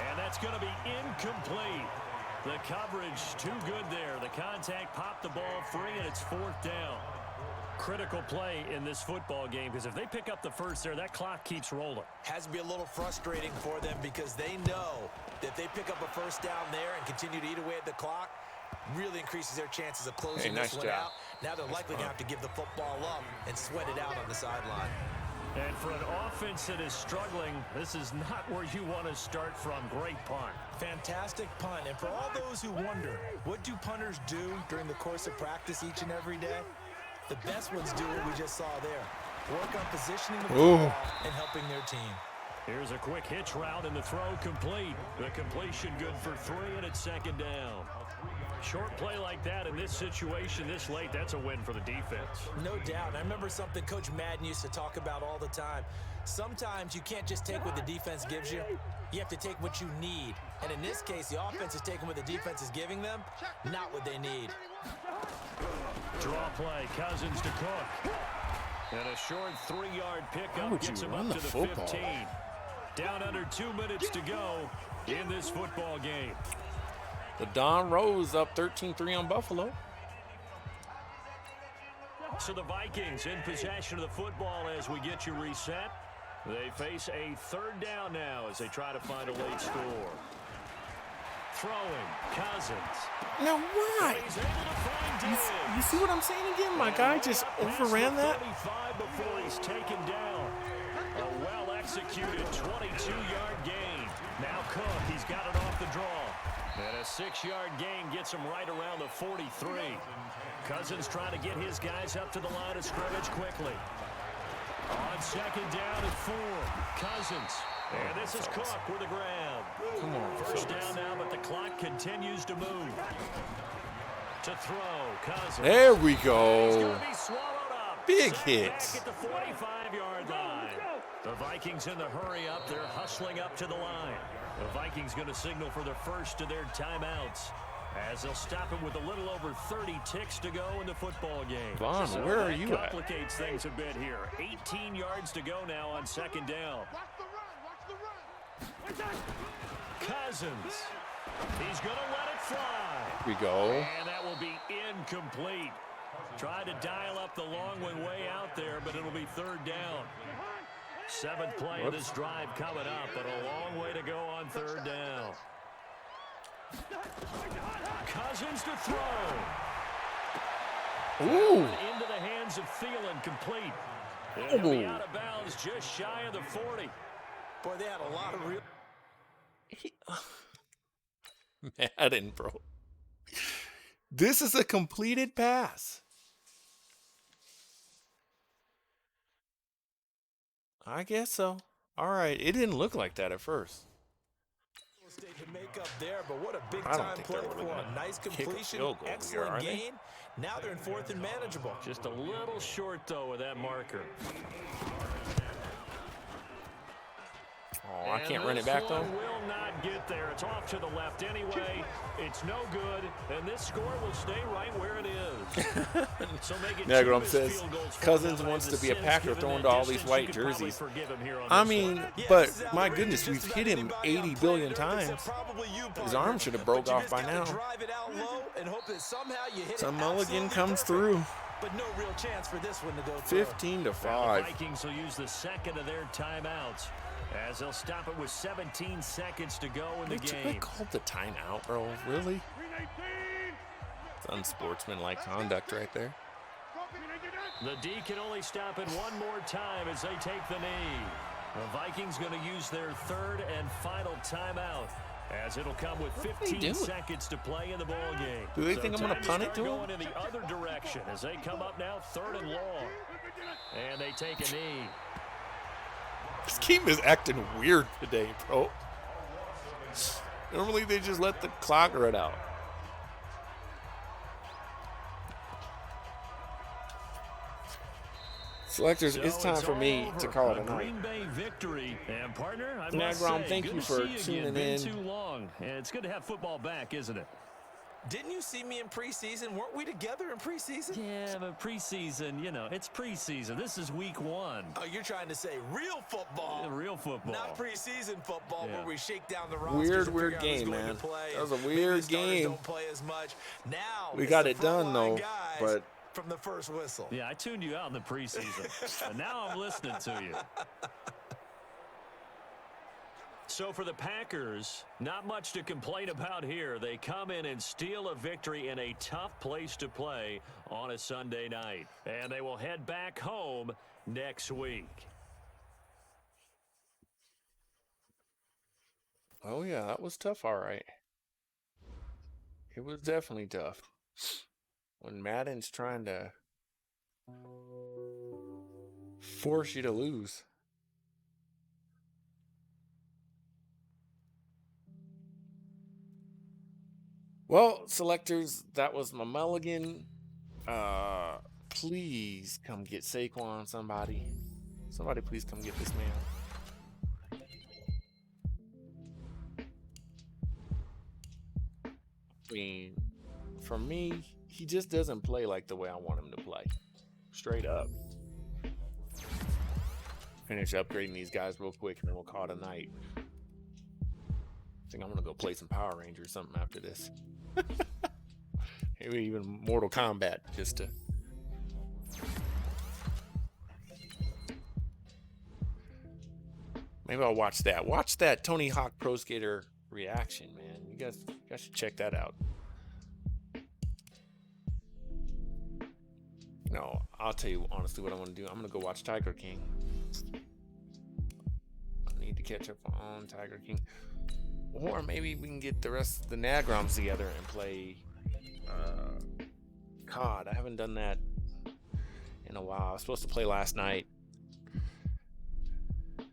And that's going to be incomplete. The coverage too good there. The contact popped the ball free, and it's 4th down. Critical play in this football game, because if they pick up the first there, that clock keeps rolling. Has to be a little frustrating for them because they know that if they pick up a first down there and continue to eat away at the clock, really increases their chances of closing nice this one job. out. Now they're likely going to have to give the football up and sweat it out on the sideline. And for an offense that is struggling, this is not where you want to start from. Great punt. Fantastic punt. And for all those who wonder, what do punters do during the course of practice each and every day? The best ones do what we just saw there. Work on positioning the ball and helping their team. Here's a quick hitch route, and the throw complete. The completion good for 3, and it's 2nd down. Short play like that in this situation this late, that's a win for the defense. No doubt. And I remember something Coach Madden used to talk about all the time. Sometimes you can't just take what the defense gives you. You have to take what you need. And in this case, the offense is taking what the defense is giving them, not what they need. Draw play, Cousins to Cook. And a short 3-yard pickup would you gets him run up the to the football? 15. Down under 2 minutes to go in this football game. The Don Rose up 13-3 on Buffalo. So the Vikings in possession of the football as we get you reset. They face a 3rd down now as they try to find a late score. Throwing, Cousins. Now why? He's able to find Diggs. You see what I'm saying again? My guy just overran that. 35 before he's taken down. A well-executed 22-yard gain. Now Cook, he's got it off the draw. And a 6-yard gain gets him right around the 43. Cousins trying to get his guys up to the line of scrimmage quickly. On 2nd down and 4, Cousins. And this is Cook with a grab. Come on, First down now, but the clock continues to move. To throw, Cousins. There we He's go. going to be swallowed up. Big Sacked hits. back at the 45-yard line. The Vikings in the hurry up. They're hustling up to the line. The Vikings going to signal for the first of their timeouts as they'll stop it with a little over 30 ticks to go in the football game. Vaughn, So where are that you at? complicates things a bit here. 18 yards to go now on 2nd down. Watch the run. Watch the run. Cousins. He's going to let it fly. Here we go. And that will be incomplete. Tried to dial up the long way out there, but it'll be 3rd down. 7th play of this drive coming up, but a long way to go on 3rd down. Cousins to throw. Ooh. Into the hands of Thielen, complete. And he'll be out of bounds just shy of the 40. Boy, they had a lot of real... Madden, bro. This is a completed pass. I guess so. All right. It didn't look like that at first. estate to make up there, but what a I big-time don't think play they're really for gonna a nice kick a completion, field goal here, excellent are they? gain. Now they're in 4th and manageable. Just a little short, though, with that marker. Oh, I can't run it back, though. And this one will not get there. It's off to the left anyway. It's no good, and this score will stay right where it is. So make it Negrom 2 as says field goals for Cousins them. wants And to be a the Packer Sims, throwing given to that all these distance, white you could probably jerseys. forgive him here on I this mean, one. Yeah, but this is my outrageous. goodness, we've Just hit about him anybody on 80 planet billion Earth times. except probably you, His partner. arm should have But broke you off just by gotta now. drive it out low and hope that somehow you hit Some it mulligan absolutely comes perfect. through. But no real chance for this one to go through. 15 to Well, the 5. Vikings will use the second of their timeouts as they'll stop it with 17 seconds to go in the They game. called the timeout, bro. Really? It's unsportsmanlike conduct right there. The D can only stop it one more time as they take the knee. The Vikings going to use their third and final timeout as it'll come with 15 seconds to play in the ball game. Do they think I'm going to punt it to Going him? in the other direction as they come up now third and long. And they take a knee. This game is acting weird today, bro. Normally they just let the clock run out. Selectors, it's time for me to call it a night. Green Bay victory. And partner, I must Negrom, say, thank good you to for see you tuning again. Been in. too long. And it's good to have football back, isn't it? Didn't you see me in preseason? Weren't we together in preseason? Yeah, but preseason, you know, it's preseason. This is week 1. Oh, you're trying to say real football. Real football. Not preseason football Yeah. where we shake down the rosters. Weird and figure out who's game, going man. to play, That was a and maybe weird the starters game. Don't play as much. Now We it's got the it done, frontline though, guys but from the first whistle. Yeah, I tuned you out in the preseason. And now I'm listening to you. So for the Packers, not much to complain about here. They come in and steal a victory in a tough place to play on a Sunday night. And they will head back home next week. oh yeah, that was tough, all right. It was definitely tough. When Madden's trying to force you to lose. Well, selectors, that was my mulligan. Please come get Saquon, somebody. Somebody please come get this man. I mean, for me, he just doesn't play like the way I want him to play. Straight up. Finish upgrading these guys real quick and then we'll call it a night. I think I'm gonna go play some Power Rangers or something after this. Maybe even Mortal Kombat just to. Maybe I'll watch that. Watch that Tony Hawk Pro Skater reaction, man. You guys should check that out. No, I'll tell you honestly what I want to do. I'm gonna go watch Tiger King. I need to catch up on Tiger King. Or maybe we can get the rest of the Nagroms together and play COD. I haven't done that in a while. I was supposed to play last night. It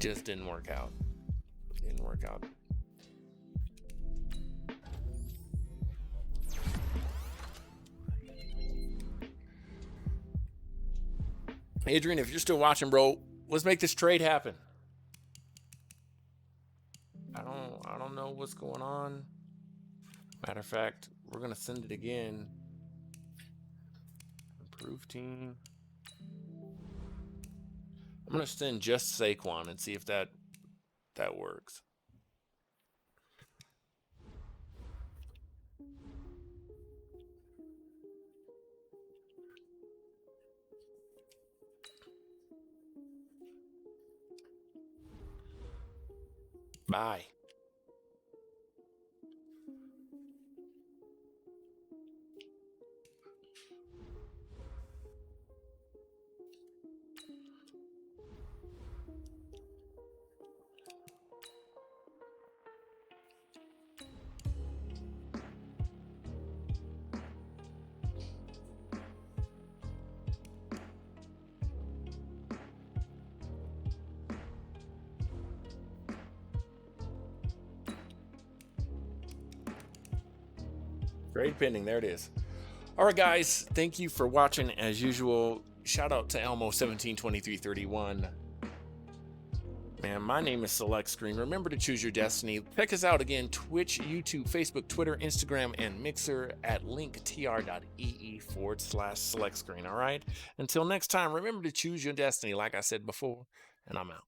just didn't work out. Adrian, if you're still watching, bro, let's make this trade happen. I don't know what's going on. Matter of fact, we're gonna send it again. Improve team. I'm gonna send just Saquon and see if that works. Bye. Grade pending. There it is. All right, guys. Thank you for watching as usual. Shout out to Elmo 172331. Man, my name is Select Screen. Remember to choose your destiny. Check us out again: Twitch, YouTube, Facebook, Twitter, Instagram, and Mixer at linktr.ee/Select Screen. All right. Until next time, remember to choose your destiny, like I said before, and I'm out.